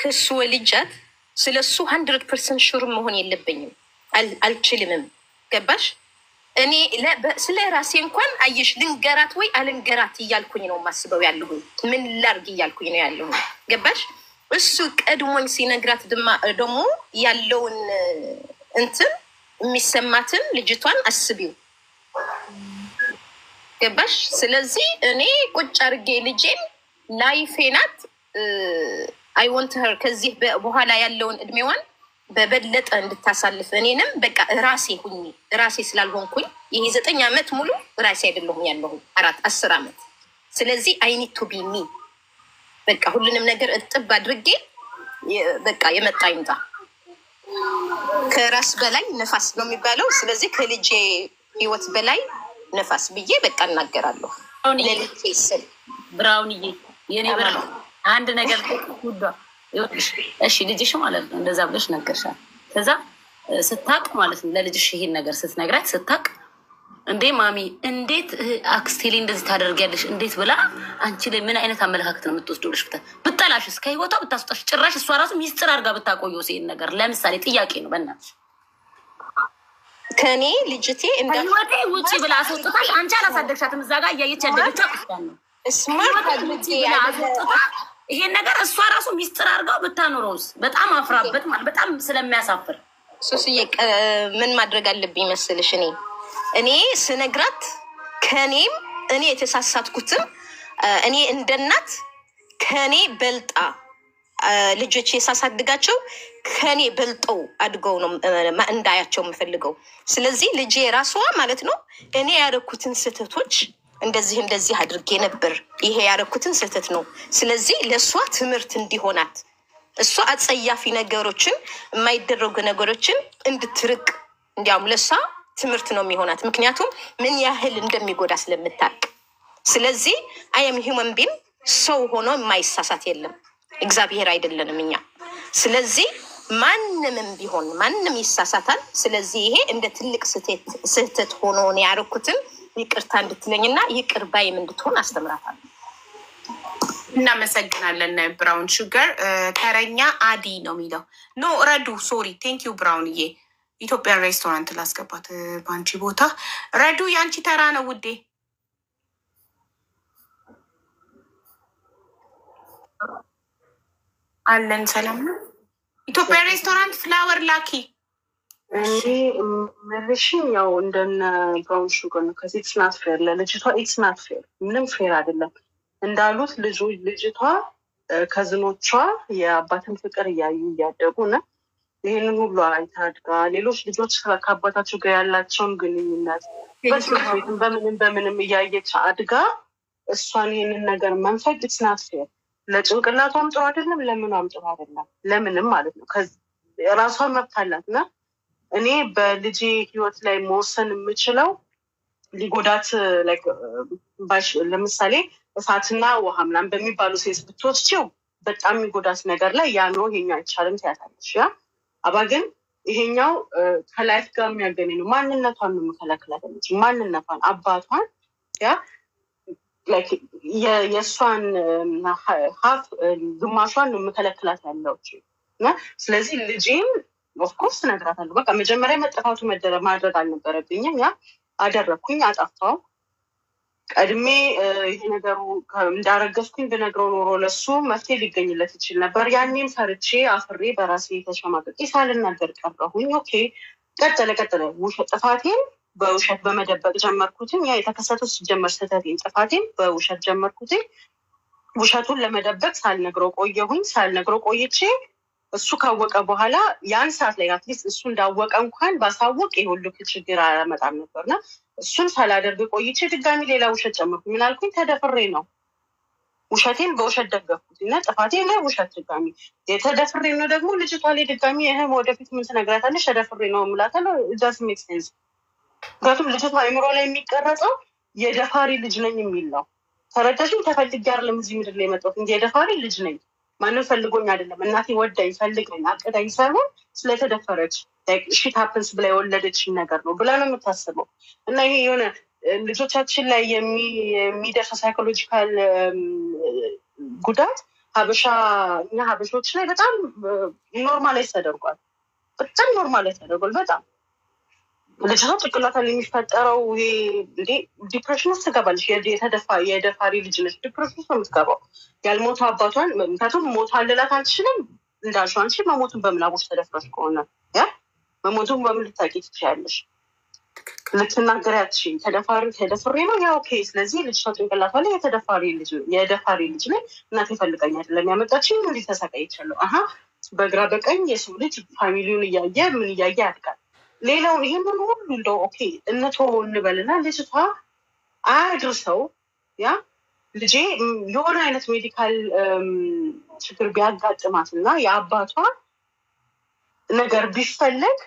ክሱ ወልጃት ስለሱ 100% ሹር መሆን የለብኝም፣ አልችልምም። ገባሽ? እኔ ስለ ራሴ እንኳን አየሽ ልንገራት ወይ አልንገራት እያልኩኝ ነው ማስበው ያለሁ። ምን ላርግ እያልኩኝ ነው ያለሁ። ገባሽ? እሱ ቀድሞኝ ሲነግራት ደግሞ ያለውን እንትን የሚሰማትን ልጅቷን አስቢው። ገባሽ? ስለዚህ እኔ ቁጭ አርጌ ልጄን ላይፌ ናት አይ ዋንት ሄር ከዚህ በኋላ ያለውን እድሜዋን በበለጠ እንድታሳልፍ እኔንም በቃ ራሴ ሁኚ። ራሴ ስላልሆንኩኝ ይሄ 9 ዓመት ሙሉ ራሴ አይደለሁም ያለሁ 10 ዓመት። ስለዚህ አይ ኒድ ቱ ቢ ሚ። በቃ ሁሉንም ነገር እጥብ አድርጌ በቃ የመጣ ይምጣ። ከራስ በላይ ነፋስ ነው የሚባለው። ስለዚህ ከልጄ ህይወት በላይ ነፋስ ብዬ በቃ እናገራለሁ። ብራውንዬ የኔ ብራውን አንድ ነገር ሁሉ ይወድሽ እሺ ልጅሽ ማለት ነው እንደዛ ብለሽ ነገርሻል። ከዛ ስታቅ ማለት ነው ለልጅሽ ይሄን ነገር ስትነግራት ስታቅ እንዴ ማሚ እንዴት አክስቴ ላይ እንደዚህ ታደርጊያለሽ እንዴት ብላ አንቺ ላይ ምን አይነት አመለካከት ነው የምትወስደውልሽ? ብታላሽስ ከህይወቷ ብታስወጣሽ ጭራሽ እሷ ራሱ ሚስጥር አድርጋ ብታቆየው ሲል ነገር ለምሳሌ ጥያቄ ነው በእናትሽ ከኔ ልጅቴ እንደወዴ ውጪ ብላ አስወጥታሽ አንቺ አላሳደግሻትም እዛ ጋር እያየች ያደገችው አክስቷን ነው ስማርት አድርጌ ይሄን ነገር እሷ ራሱ ሚስጥር አድርጋው ብታኖረውስ በጣም አፍራበት ማለት በጣም ስለሚያሳፍር ሱስዬ ምን ማድረግ አለብኝ መስልሽ? እኔ ስነግራት ከኔም እኔ የተሳሳትኩትም እኔ እንደናት ከኔ በልጣ ልጆች የሳሳድጋቸው ከኔ በልጠው አድገው ነው እንዳያቸው የምፈልገው። ስለዚህ ልጄ ራሷ ማለት ነው እኔ ያደረኩትን ስህተቶች እንደዚህ አድርጌ ነበር፣ ይሄ ያደረኩትን ስህተት ነው። ስለዚህ ለእሷ ትምህርት እንዲሆናት እሷ አጸያፊ ነገሮችን የማይደረጉ ነገሮችን እንድትርቅ እንዲያውም ለእሷ ትምህርት ነው የሚሆናት። ምክንያቱም ምን ያህል እንደሚጎዳ ስለምታውቅ። ስለዚህ አየም ሂውመን ቢን ሰው ሆኖ የማይሳሳት የለም፣ እግዚአብሔር አይደለንም እኛ። ስለዚህ ማንንም ቢሆን ማንም ይሳሳታል። ስለዚህ ይሄ እንደ ትልቅ ስህተት ሆኖ ነው ያደረኩትን ይቅርታ እንድትለኝና ይቅር ባይም እንድትሆን አስተምራታለሁ። እናመሰግናለን ብራውን ሹገር። ተረኛ አዲ ነው የሚለው ኖ ረዱ ሶሪ ቴንክ ዩ ብራውንዬ። ኢትዮጵያን ሬስቶራንት ላስገባት በአንቺ ቦታ። ረዱ የአንቺ ተራ ነው ውዴ። አለን ሰላም ነው። ኢትዮጵያ ሬስቶራንት ፍላወር ላኪ። እኔ መልሽኝ ያው እንደነ ብራውን ሹገር ነው። ከዚህ ኢትስ ናት ፌር ለልጅቷ ኢትስ ናት ፌር፣ ምንም ፌር አይደለም። እንዳሉት ልጅቷ ከዝኖቿ የአባትን ፍቅር እያዩ እያደጉ ነው። ይህንን ሁሉ አይታ አድጋ ሌሎች ልጆች ከአባታቸው ጋር ያላቸውን ግንኙነት በትምህርት ቤትም በምንም እያየች አድጋ እሷን ይህንን ነገር መንፈግ ኢትስ ናት ፌር። ለጭንቅላቷም ጥሩ አይደለም፣ ለምኗም ጥሩ አይደለም። ለምንም ማለት ነው ራሷን መብት አላት እና እኔ በልጄ ህይወት ላይ መወሰን የምችለው ሊጎዳት ለምሳሌ እሳትና ውሃ ምናምን በሚባሉ ሴት ብትወስጂው በጣም የሚጎዳት ነገር ላይ ያ ነው ይሄኛው አይቻልም ትያታለሽ። ያ አባ ግን ይሄኛው ከላይፍ ጋር የሚያገናኝ ነው። ማንነቷን ነው የምከለክላት ያለች ማንነቷን አባቷን ያ የእሷን ሀፍ ግማሿን ነው የምከለክላት ያለች እና ስለዚህ ልጄም ኦፍኮርስ እነግራታለሁ። በቃ መጀመሪያ መጠፋቱ ማድረግ አልነበረብኝም። ያ አደረግኩኝ፣ አጠፋው። ቀድሜ ይሄ ነገሩ እንዳረገዝኩኝ ብነግረው ኖሮ ለሱ መፍትሄ ሊገኝለት ይችል ነበር። ያኔም ፈርቼ አፍሬ በራሴ ተሸማቀቄ ሳልናገር ቀረሁኝ። ኦኬ ቀጠለ ጥፋቴን በውሸት በመደበቅ ጀመርኩትኝ። ያ የተከሰተው ሲጀመር ስህተቴን ጥፋቴን በውሸት ጀመርኩትኝ። ውሸቱን ለመደበቅ ሳልነግረው ቆይቼ እሱ ካወቀ በኋላ ያን ሰዓት ላይ አትሊስት እሱ እንዳወቀ እንኳን ባሳወቅ የሁሉ ችግር አያመጣም ነበርና እሱን ሳላደርግ ቆይቼ ድጋሚ ሌላ ውሸት ጨመርኩ። ምን አልኩኝ? ተደፍሬ ነው። ውሸቴን በውሸት ደገፍኩት እና ጥፋቴ ላይ ውሸት ድጋሚ የተደፍሬ ነው። ደግሞ ልጅቷ ላይ ድጋሚ ይህም ወደፊት ምን ትነግራታለሽ? ተደፍሬ ነው የምላታለሁ። ዳስ ሜክ ሴንስ። ምክንያቱም ልጅቷ አይምሮ ላይ የሚቀረጸው የደፋሪ ልጅ ነኝ የሚል ነው። ተረዳሽኝ? ተፈልጌ አይደለም እዚህ ምድር ላይ የመጣሁት እንጂ የደፋሪ ልጅ ነኝ። ማንም ፈልጎኝ አይደለም። እናቴ ወዳኝ ፈልገኝ አቅዳኝ ሳይሆን ስለተደፈረች ሺት ሀፕንስ ብላ የወለደችን ነገር ነው ብላ ነው የምታስበው። እና ይሄ የሆነ ልጆቻችን ላይ የሚደርሰው ሳይኮሎጂካል ጉዳት እኛ ሀበሾች ላይ በጣም ኖርማላይዝ ተደርጓል። በጣም ኖርማላይዝ ተደርጓል። በጣም ልጅ ነው ጭንቅላታ የሚፈጠረው ይሄ ዲፕሬሽን ውስጥ ትገባለች። የደፋሪ ልጅ ነች፣ ዲፕሬሽን ውስጥ ነው የምትገባው። ያልሞተ አባቷን ምክንያቱም ሞቷ ልላት አልችልም እንዳልሽው አንቺ መሞቱን በምናቦች ተደፍረሽ ከሆነ መሞቱን በምን ልታውቂ ትችያለሽ? ልትናገሪ አትችይም። ተደፍሬ ነው ያ ኦኬ። ስለዚህ ልጅቷ ጭንቅላቷ ላይ የደፋሪ ልጅ ላይ እናቴ ፈልጋኝ አይደለም ያመጣችኝ፣ እንዲህ ተሰቃይቻለሁ። በግራ በቀኝ የሰው ልጅ ፋሚሊውን እያየ ምን እያየ ያድጋል። ሌላውን ይህንን ሁሉ እንደው ኦኬ እንተወው እንበልና ልጅቷ አያድርሰው ልጄ የሆነ አይነት ሜዲካል ችግር ቢያጋጥማት እና የአባቷ ነገር ቢፈለግ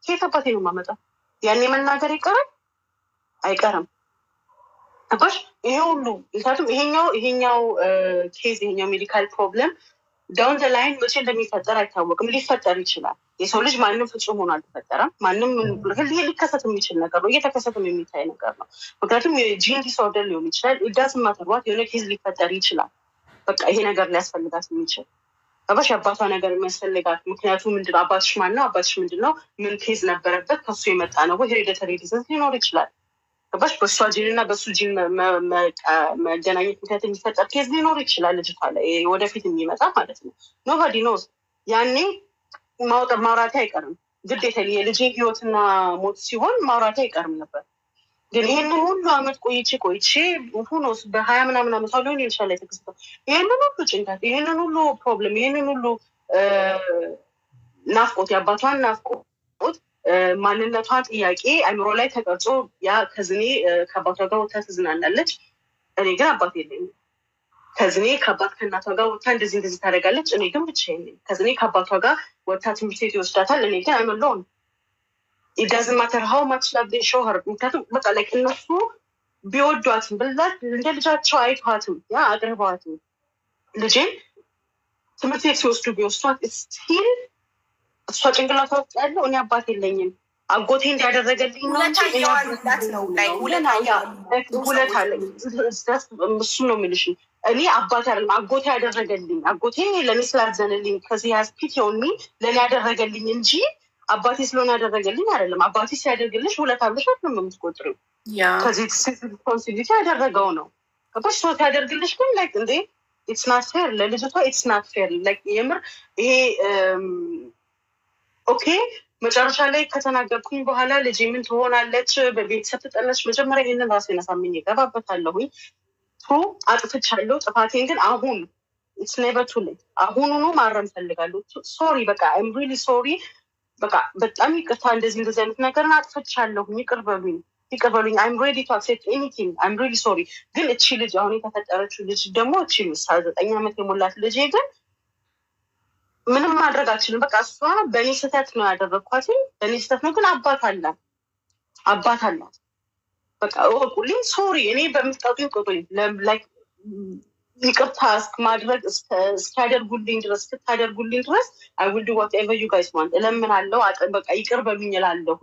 ሴት አባቴ ነው የማመጣው። ያኔ መናገር አይቀርም አባሽ ይሄ ሁሉ ምክንያቱም ይሄኛው ኬዝ ይሄኛው ሜዲካል ፕሮብለም ዳውን ዘ ላይን መቼ እንደሚፈጠር አይታወቅም። ሊፈጠር ይችላል። የሰው ልጅ ማንም ፍጹም ሆኖ አልተፈጠረም። ማንም ሊከሰት የሚችል ነገር ነው፣ እየተከሰተም የሚታይ ነገር ነው። ምክንያቱም የጂን ዲስኦርደር ሊሆን ይችላል። ኢዳስ ማተርዋት የሆነ ኬዝ ሊፈጠር ይችላል። በቃ ይሄ ነገር ሊያስፈልጋት የሚችል አባሽ አባቷ ነገር የሚያስፈልጋት ምክንያቱ ምንድነው? አባትሽ ማን ነው? አባትሽ ምንድነው? ምን ኬዝ ነበረበት? ከሱ የመጣ ነው ወይ? ሄሬዲተሪ ዲዚዝ ሊኖር ይችላል። አባሽ በእሷ ጂን እና በሱ ጂን መገናኘት ምክንያት የሚፈጠር ኬዝ ሊኖር ይችላል። ልጅቷ ላይ ወደፊት የሚመጣ ማለት ነው። ኖባዲ ኖስ። ያኔ ማውራቴ አይቀርም ግዴታ። የልጅ ህይወትና ሞት ሲሆን ማውራቴ አይቀርም ነበር። ግን ይህንን ሁሉ አመት ቆይቼ ሁኖስ በ20 ምናምን አመት ሊሆን ይችላል የተከሰተው ይህንን ሁሉ ጭንቀት፣ ይህንን ሁሉ ፕሮብለም፣ ይህንን ሁሉ ናፍቆት፣ የአባቷን ናፍቆት፣ ማንነቷ ጥያቄ አይምሮ ላይ ተቀርጾ ያ ከዝኔ ከአባቷ ጋር ወጥታ ትዝናናለች። እኔ ግን አባት የለኝም። ከዝኔ ከአባት ከእናቷ ጋር ወጥታ እንደዚህ ታደርጋለች። እኔ ግን ብቻዬን ነኝ። ከዝኔ ከአባቷ ጋር ወጥታ ትምህርት ቤት ይወስዳታል። እኔ ግን አይመለውም። it doesn't matter how much love they show her ምክንያቱም በቃ ላይ እነሱ ቢወዷትም ብላት እንደ ልጃቸው አይቷትም አቅርበዋትም ልጄን ትምህርት ቤት ሲወስዱ ቢወስዷት ስቲል እሷ ጭንቅላቷ ውስጥ ያለው እኔ አባት የለኝም አጎቴ እንዲያደረገልኝ ነው ሁለት አለኝ። እሱ ነው የሚልሽ። እኔ አባት አይደለም አጎቴ ያደረገልኝ፣ አጎቴ ለእኔ ስላዘነልኝ ከዚህ ያስፒት የሆኒ ለእኔ ያደረገልኝ እንጂ አባቴ ስለሆነ ያደረገልኝ አይደለም። አባቴ ሲያደርግልሽ ሁለት አብልሽ ነው የምትቆጥሪው። ከዚህ ሪስፖንሲቢሊቲ ያደረገው ነው ገባሽ? ሰው ያደርግልሽ ግን ላይክ እንዴ ኢትስ ናት ፌር ለልጅቷ ኢትስ ናት ፌር ላይክ የምር ይሄ ኦኬ። መጨረሻ ላይ ከተናገርኩኝ በኋላ ልጅ ምን ትሆናለች በቤተሰብ ትጠለች። መጀመሪያ ይህንን ራሴን አሳምኜ እገባበታለሁኝ። አጥፍቻለሁ። ጥፋቴን ግን አሁን ኢትስ ኔቨር ቱ ሌት አሁኑኑ ማረም ፈልጋለሁ። ሶሪ በቃ አይም ሪሊ ሶሪ በቃ በጣም ይቅርታ እንደዚህ አይነት ነገርን አጥፍቻለሁ። ይቅር በሉኝ አይም ሬዲ ቱ አክሴፕት ኤኒቲንግ አይም ሪሊ ሶሪ። ግን እቺ ልጅ አሁን የተፈጠረችው ልጅ ደግሞ እቺ 9 ዓመት የሞላት ልጅ ግን ምንም ማድረግ አልችልም። በቃ እሷ በእኔ ስህተት ነው ያደረግኳት። በእኔ ስህተት ነው ግን አባት አላት። በቃ እወቁልኝ። ሶሪ እኔ በምትቀጡኝ ቁጡኝ ላይክ ይቅርታ ማድረግ እስካደርጉልኝ ድረስ I will do whatever you guys want እለምናለሁ። በቃ ይቅር በሉኝ እላለሁ።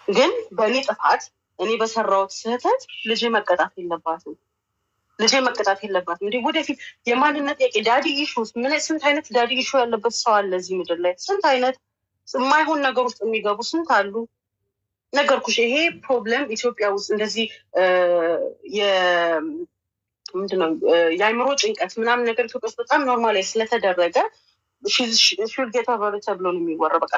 ግን በእኔ ጥፋት እኔ በሰራሁት ስህተት ልጄ መቀጣት የለባትም። እንዲህ ወደፊት የማንነት ዳዲ ኢሹስ ስንት አይነት ዳዲ ኢሹ ያለበት ሰው አለ እዚህ ምድር ላይ። ስንት አይነት የማይሆን ነገር ውስጥ የሚገቡ ስንት አሉ። ነገርኩሽ። ይሄ ፕሮብለም ኢትዮጵያ ውስጥ እንደዚህ ምንድነው የአይምሮ ጭንቀት ምናምን ነገር ኢትዮጵያ ውስጥ በጣም ኖርማል ስለተደረገ ሹል ጌታ በረተ ብሎ ነው የሚወራው። በቃ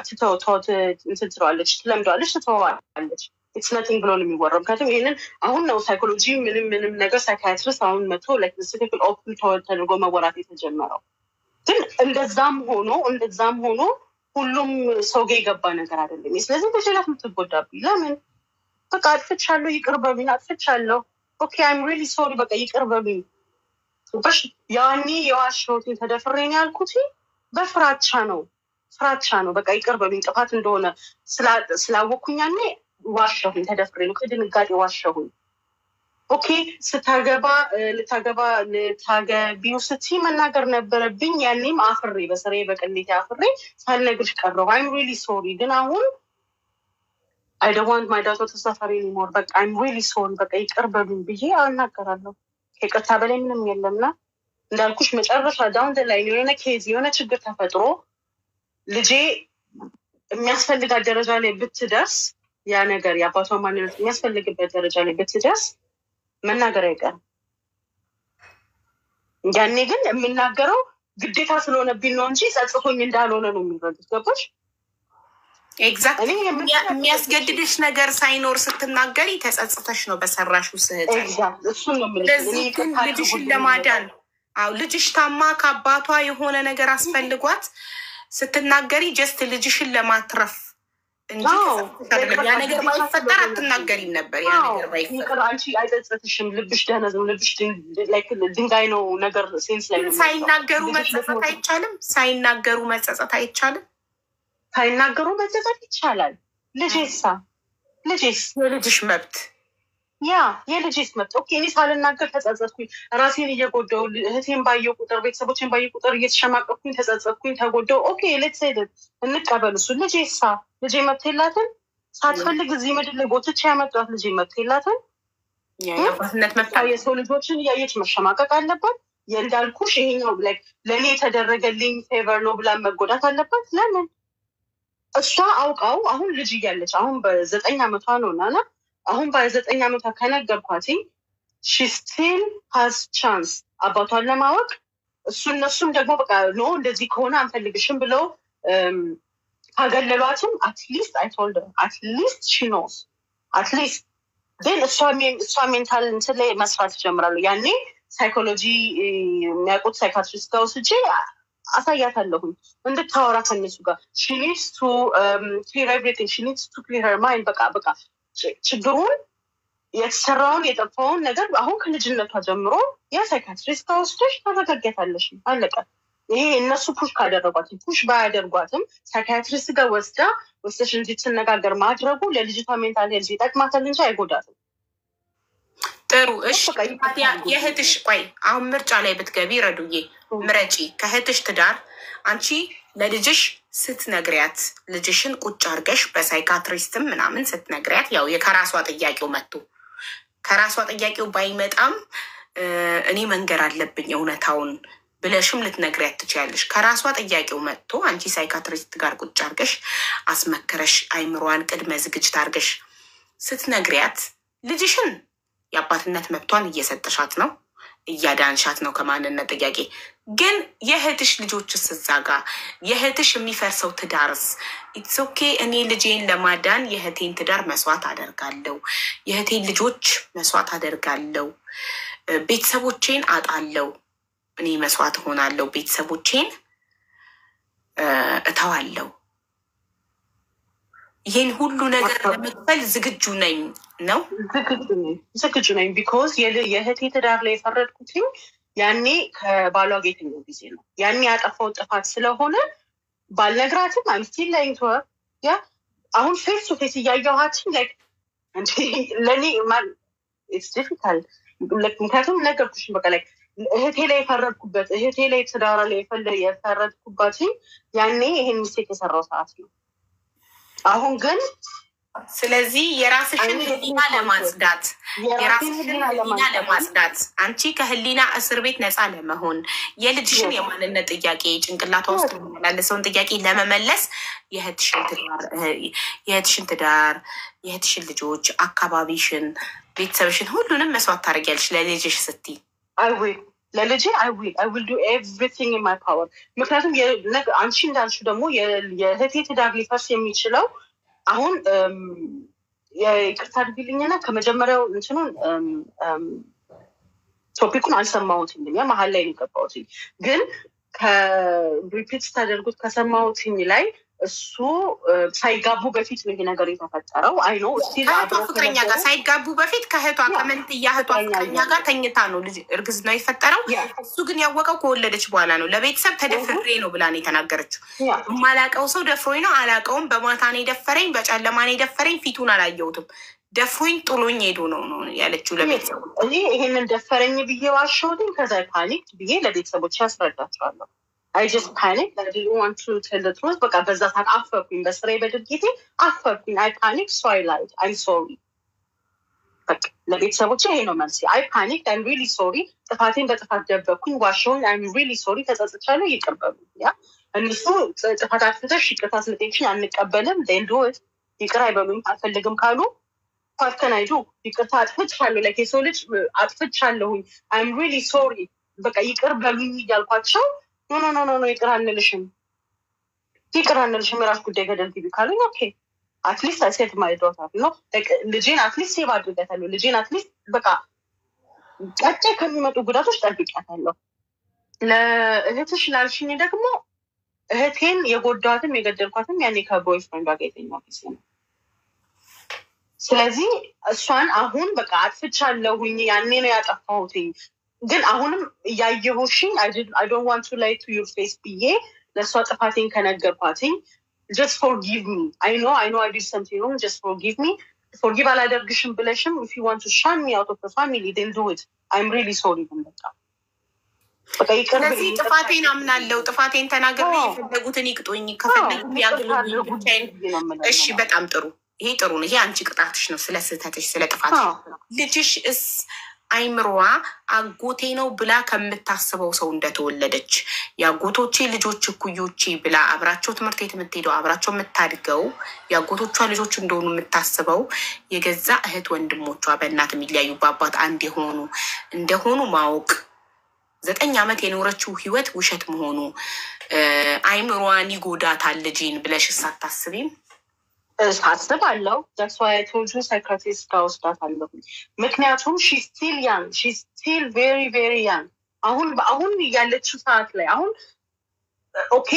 ትለዋለች፣ ትለምደዋለች፣ ትተዋለች። ኢትስ ነቲንግ ብሎ ነው የሚወራው። ምክንያቱም ይህንን አሁን ነው ሳይኮሎጂ ምንም ነገር ሳይካትሪስት አሁን መጥቶ ትክክል ኦፕን ተደርጎ መወራት የተጀመረው። ግን እንደዛም ሆኖ ሁሉም ሰው ጋ የገባ ነገር አይደለም። ስለዚህ በሽላት የምትጎዳብኝ ለምን? በቃ አጥፍቻለሁ፣ ይቅር በሉኝ፣ አጥፍቻለሁ። ኦኬ አይም ሪሊ ሶሪ፣ በቃ ይቅር በሉኝ። ያኔ የዋሸሁትን ተደፍሬን ያልኩት በፍራቻ ነው። በቃ ይቅር በሉኝ። ጥፋት እንደሆነ ስላወኩኝ ያኔ ዋሸሁኝ፣ ተደፍሬ ነው፣ ከድንጋጤ ዋሸሁኝ። ኦኬ ልታገቢው ስትይ መናገር ነበረብኝ። ያኔም አፍሬ በስሬ በቅሌት አፍሬ ሳልነግርሽ ቀረሁ። አይም ሪሊ ሶሪ። ግን አሁን አይ ዶንት ዋንት ማይ ዳውተር ቱ ሰፈር ኤኒሞር። በቃ አይም ሪሊ ሶሪ፣ በቃ ይቅር በሉኝ ብዬ እናገራለሁ። ከይቅርታ በላይ ምንም የለምና እንዳልኩሽ መጨረሻ ዳውን ዘ ላይን የሆነ ኬዝ የሆነ ችግር ተፈጥሮ ልጄ የሚያስፈልጋት ደረጃ ላይ ብትደርስ ያ ነገር የአባቷ ማንነት የሚያስፈልግበት ደረጃ ላይ ብትደርስ መናገር አይቀርም። ያኔ ግን የምናገረው ግዴታ ስለሆነብኝ ነው እንጂ ጸጽቶኝ እንዳልሆነ ነው የሚረዱት። ገባሽ? ኤግዛክትሊ። የሚያስገድድሽ ነገር ሳይኖር ስትናገሪ ተጸጽተሽ ነው በሰራሹ ስህተት። እሱን ነው የምልሽ። ስለዚህ ግን ልጅሽን ለማዳን ልጅሽ ታማ ከአባቷ የሆነ ነገር አስፈልጓት ስትናገሪ ጀስት ልጅሽን ለማትረፍ እንጂ ያ ነገር ባይፈጠር አትናገሪም ነበር። ያ ነገር ባይፈጠር አንቺ አይጸጽትሽም። ልብሽ ደህና ነው። ልብሽ ድንጋይ ነው። ነገር ሴንስ ላይ ሳይናገሩ መጸጸት አይቻልም። ሳይናገሩ መጸጸት አይቻልም። ሳይናገሩ መጸጸት ይቻላል። ልጄስ የልጅሽ መብት የልጄስ መብት። ኦኬ እኔ ሳልናገር ተጸጸትኩኝ፣ ራሴን እየጎዳሁ እህቴን ባየሁ ቁጥር ቤተሰቦችን ባየሁ ቁጥር እየተሸማቀቅኩኝ ተጸጸትኩኝ፣ ተጎዳሁ። ኦኬ ሌትስ ሴይ እንቀበል እሱ። ልጄ መብት የላትም? ሳትፈልግ እዚህ ምድር ላይ ቦትቻ ያመጣት ልጄ መብት የላትም? የሰው ልጆችን እያየች መሸማቀቅ አለባት? እንዳልኩሽ ይሄኛው ለእኔ የተደረገልኝ ፌቨር ነው ብላ መጎዳት አለባት? ለምን? እሷ አውቃው አሁን ልጅ እያለች አሁን በ9 ዓመቷ ነው እና አሁን በ9 ዓመቷ ከነገርኳት ሺ ስቲል ሃዝ ቻንስ አባቷን ለማወቅ። እነሱም ደግሞ በቃ ኖ እንደዚህ ከሆነ አንፈልግሽም ብለው ካገለሏትም አትሊስት አይቶልድ አትሊስት ሺ ኖስ አትሊስት ግን እሷ ሜንታል እንትን ላይ መስራት ይጀምራሉ። ያኔ ሳይኮሎጂ የሚያውቁት ሳይካትሪስት ጋር ወስጄ አሳያታለሁኝ እንድታወራ ከነሱ ጋር። ሺ ኒድስ ቱ ክሊር ኤቭሪቲንግ። ሺ ኒድስ ቱ ክሊር ሄር ማይንድ። በቃ ችግሩን የተሰራውን የጠፋውን ነገር አሁን ከልጅነቷ ጀምሮ የሳይካትሪስት ጋር ወስደሽ ታረጋጊያታለሽ። አለቀ። ይሄ እነሱ ፑሽ ካደረጓትም ፑሽ ባያደርጓትም ሳይካትሪስት ጋር ወስደሽ እንድትነጋገር ማድረጉ ለልጅቷ ሜንታል ሄልዝ ይጠቅማታል እንጂ አይጎዳትም። ጥሩ እሺ። የእህትሽ ቆይ አሁን ምርጫ ላይ ብትገቢ ረዱዬ ምረጪ። ከእህትሽ ትዳር አንቺ ለልጅሽ ስትነግሪያት ልጅሽን ቁጭ አርገሽ በሳይካትሪስትም ምናምን ስትነግሪያት ያው ከራሷ ጥያቄው መጥቶ ከራሷ ጥያቄው ባይመጣም እኔ መንገር አለብኝ እውነታውን ብለሽም ልትነግሪያት ትችያለሽ። ከራሷ ጥያቄው መጥቶ አንቺ ሳይካትሪስት ጋር ቁጭ አርገሽ አስመከረሽ አይምሯን ቅድመ ዝግጅት አርገሽ ስትነግሪያት ልጅሽን የአባትነት መብቷን እየሰጠሻት ነው፣ እያዳንሻት ነው ከማንነት ጥያቄ። ግን የእህትሽ ልጆችስ እዛ ጋር የእህትሽ የሚፈርሰው ትዳርስ? ኢትስ ኦኬ እኔ ልጄን ለማዳን የእህቴን ትዳር መስዋዕት አደርጋለሁ፣ የእህቴን ልጆች መስዋዕት አደርጋለሁ፣ ቤተሰቦቼን አጣለሁ፣ እኔ መስዋዕት እሆናለሁ፣ ቤተሰቦቼን እተዋለሁ፣ ይህን ሁሉ ነገር ለመክፈል ዝግጁ ነኝ ነው? ዝግጁ ነኝ። ቢኮዝ የእህቴ ትዳር ላይ የፈረድኩትኝ ያኔ ከባሏ ጌተኛው ጊዜ ነው። ያኔ ያጠፋው ጥፋት ስለሆነ ባልነግራትም አምስቲል ላይ ያ አሁን ፌስ ቱ ፌስ እያየኋትኝ ለእኔ ኢትስ ዲፊካልት። ምክንያቱም ነገርኩሽ በቃ እህቴ ላይ የፈረድኩበት እህቴ ላይ ትዳራ ላይ የፈረድኩባት ያኔ ይሄን ሚስቴክ የሰራው ሰዓት ነው። አሁን ግን ስለዚህ የራስሽን ህሊና ለማጽዳት አንቺ ከህሊና እስር ቤት ነፃ ለመሆን የልጅሽን የማንነት ጥያቄ ጭንቅላቷ ውስጥ የሚመላለሰውን ጥያቄ ለመመለስ የእህትሽን ትዳር፣ የእህትሽን ልጆች፣ አካባቢሽን፣ ቤተሰብሽን ሁሉንም መስዋዕት ታደርጊያለሽ ለልጅሽ ስትይ። ለልጄ I will do everything in my power። ምክንያቱም አንቺ እንዳልሽው ደግሞ የእህቴ ትዳር ሊፈርስ የሚችለው አሁን ይቅርታ አድርጊልኝና ከመጀመሪያው እንትኑን ቶፒኩን አልሰማሁትም። መሀል ላይ የገባሁት ግን ከሪፒት ስታደርጉት ከሰማሁትኝ ላይ እሱ ሳይጋቡ በፊት ነው ይሄ ነገር የተፈጠረው። አይ ነው ከእህቷ ፍቅረኛ ጋር ሳይጋቡ በፊት ከእህቷ ከመንትያ እህቷ ፍቅረኛ ጋር ተኝታ ነው ልጅ እርግዝና የፈጠረው። እሱ ግን ያወቀው ከወለደች በኋላ ነው። ለቤተሰብ ተደፍሬ ነው ብላ ነው የተናገረችው። የማላውቀው ሰው ደፍሮኝ ነው፣ አላውቀውም፣ በማታ ነው የደፈረኝ፣ በጨለማ ነው የደፈረኝ፣ ፊቱን አላየሁትም፣ ደፍሮኝ ጥሎኝ ሄዶ ነው ያለችው ለቤተሰቡ። እኔ ይሄንን ደፈረኝ ብዬ ዋሸሁትኝ። ከዛ ፓኒክ ብዬ ለቤተሰቦች ያስረዳቸዋለሁ። I just panicked. I didn't want to tell the truth. በቃ በዛ ሰዓት አፈርኩኝ፣ በስራዬ በድርጊቴ አፈርኩኝ። I panicked, so I lied. I'm sorry. በቃ ለቤተሰቦቼ ይሄ ነው መልሴ። I panicked. I'm really sorry. ጥፋቴን በጥፋት ደበኩኝ፣ ዋሸሁኝ። I'm really sorry. ተጸጽቻለሁ፣ ይቅር በሉኝ። ያ እነሱ ጥፋት አጥፍተሽ ይቅርታ ስለጠየቅሽኝ አንቀበልም፣ then do it። ይቅር አይበሉኝ አልፈልግም ካሉ what can I do? ይቅርታ አጥፍቻለሁ፣ like የሰው ልጅ አጥፍቻለሁኝ። I'm really sorry. በቃ ይቅር በሉኝ እያልኳቸው ኖ ይቅር አንልሽም የራስ ጉዳይ ገደል ግቢ ካሉኝ ኦኬ አትሊስት አሴት ማይዶታል ነው ልጄን አትሊስት ሴቭ አድርገታለሁ። ልጄን አትሊስት በቃ ቀጣይ ከሚመጡ ጉዳቶች ጠብቂያታለሁ። ለእህትሽ ላልሽኝ ደግሞ እህቴን የጎዳትም የገደልኳትም ያኔ ከቦይፍሬንድ ጋር የተኛው ጊዜ ነው። ስለዚህ እሷን አሁን በቃ አጥፍቻለሁኝ ያኔ ነው ያጠፋሁትኝ ግን አሁንም እያየሁሽኝ I don't want to lie to your face ብዬ ለእሷ ጥፋቴን ከነገርኳትኝ just forgive me. I know I did something wrong. Just forgive me. Forgive አላደርግሽም ብለሽም if you want to shun me out of the family then do it. I'm really sorry በቃ ስለዚህ ጥፋቴን አምናለሁ። ጥፋቴን ተናግሬ የፈለጉትን ይቅጡኝ፣ ከፈለጉ ያግሉኝ። እሺ በጣም ጥሩ። ይሄ ጥሩ ነው። ይሄ አንቺ ቅጣትሽ ነው ስለ ስህተትሽ ስለ ጥፋትሽ። ልጅሽ አይምሮዋ አጎቴ ነው ብላ ከምታስበው ሰው እንደተወለደች የአጎቶቼ ልጆች እኩዮቼ ብላ አብራቸው ትምህርት ቤት የምትሄደው አብራቸው የምታድገው የአጎቶቿ ልጆች እንደሆኑ የምታስበው የገዛ እህት ወንድሞቿ በእናት የሚለያዩ በአባት አንድ እንደሆኑ ማወቅ 9 ዓመት የኖረችው ህይወት ውሸት መሆኑ አይምሮዋን ይጎዳታል ልጅን ብለሽ ሳታስቢም? አስባለሁ። that's why I told you psychiatrist ጋር ወስዳታለሁ። ምክንያቱም she's still young, she's still very very young። አሁን ያለችው ሰዓት ላይ አሁን ኦኬ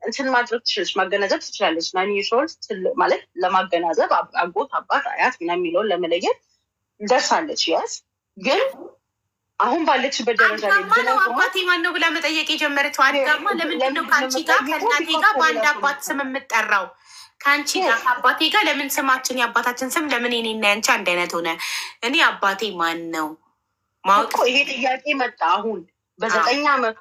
እንትን ማድረግ ትችላለች፣ ማገናዘብ ትችላለች። 9 years old ማለት ለማገናዘብ አጎት አባት አያት ምናምን የሚለውን ለመለየት ደርሳለች። yes ግን አሁን ባለችበት ደረጃ ላይ ግን አባቴ ማን ነው ብላ መጠየቅ የጀመረችው አድጋማ ለምንድን ነው ከአንቺ ጋር ከእናቴ ጋር በአንድ አባት ስም የምጠራው? ከአንቺ ጋር ከአባቴ ጋር ለምን ስማችን የአባታችን ስም ለምን እኔና ያንቺ አንድ አይነት ሆነ? እኔ አባቴ ማን ነው ማወቅ ይሄ ጥያቄ መጣ። አሁን በ9 ዓመቷ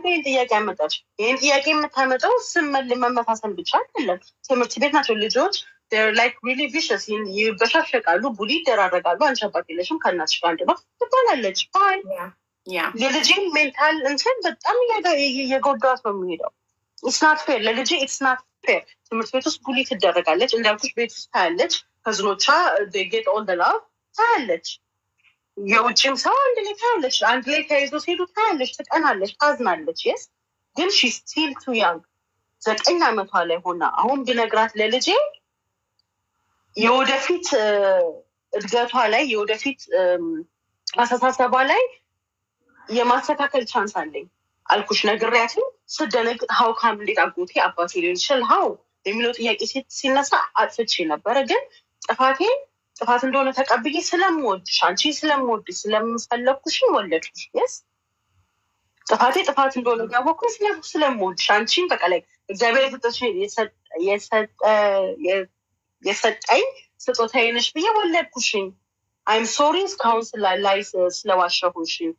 ይህን ጥያቄ አመጣች። ይህን ጥያቄ የምታመጣው ስም መመሳሰል ብቻ አይደለም። ትምህርት ቤት ናቸው ልጆች they're like really vicious። ይበሻሸቃሉ፣ ቡሊ ይደራረጋሉ። አንቺ አባት የለሽም ከእናትሽ ጋር አንድ ነው ትባላለች። የልጅን ሜንታል እንትን በጣም እየጎዳት ነው የሚሄደው። it's not fair ለልጅ it's not fair። ትምህርት ቤት ውስጥ ቡሊ ትደረጋለች። እንዳልኩሽ ቤት ውስጥ ታያለች፣ ከዝኖቿ they get all the love ታያለች። የውጭም ሰው አንድ ላይ ታያለች፣ አንድ ላይ ተያይዞ ሲሄዱ ታያለች፣ ትቀናለች፣ ታዝናለች። yes ግን she's still too young። 9 ዓመቷ ላይ ሆና አሁን ብነግራት ለልጄ የወደፊት እድገቷ ላይ የወደፊት አስተሳሰቧ ላይ የማስተካከል ቻንስ አለኝ አልኩሽ። ነግሬያትም ስደነግጥ ሀው ካም እንዴት አጎቴ አባቴ ሊሆን ይችላል ሀው የሚለው ጥያቄ ሲነሳ አጥፍቼ ነበረ። ግን ጥፋት እንደሆነ ተቀብዬ ስለምወድሽ አንቺ ስለምወድሽ ስለምፈለግኩሽ ወለድኩሽ። yes ጥፋት እንደሆነ ያወቅኩኝ ስለምወድሽ አንቺን በቃ ላይ እግዚአብሔር የሰጠኝ ስጦታዬ ነሽ ብዬ ወለድኩሽኝ። አይም ሶሪ እስካሁን ላይ ስለዋሸሁሽኝ።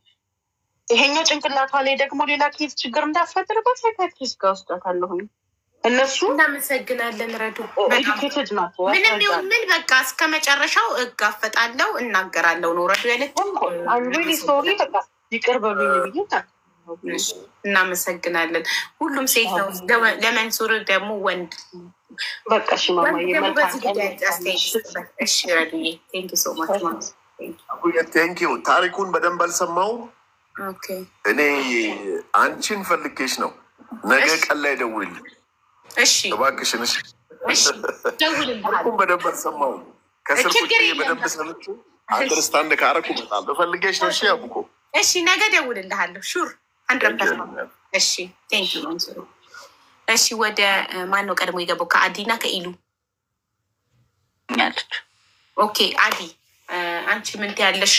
ይሄኛው ጭንቅላቷ ላይ ደግሞ ሌላ ኬዝ ችግር እንዳፈጠረባት ሳይካትሪስት ጋር ወስዳታለሁኝ። እነሱ እናመሰግናለን። ረዱ ኤዱኬትድ ናቸው። ምንም ይሁን ምን በቃ እስከ መጨረሻው እጋፈጣለሁ እናገራለሁ ነው ረዱ ያለችው። I'm really sorry በቃ ይቅር በሉኝ ብዬ እናመሰግናለን። ሁሉም ሴት ነው። ለመንሱር ደግሞ ወንድ በቃ እሺ ማማዬ እሺ ረዱዬ ቴንክ ዩ ሶ ማች ማማ ቴንክ ዩ። ታሪኩን በደንብ አልሰማሁም። ኦኬ እኔ አንቺን ፈልጌሽ ነው። ነገ ቀን ላይ ደውልልኝ እሺ እባክሽን። እሺ ታሪኩን በደንብ አልሰማሁም። ከስር ቁጭ በደንብ ሰምቼ አንደርስታንድ ካረኩ እመጣለሁ። ፈልጌሽ ነው። እሺ አቡኮ እሺ ነገ ደውልልሃለሁ። ሹር 100%። እሺ ቴንክ ዩ ማንሱር እሺ ወደ ማን ነው ቀድሞ የገባው? ከአዲና ከኢሉ ያለች ኦኬ አዲ አንቺ ምን ትያለሽ?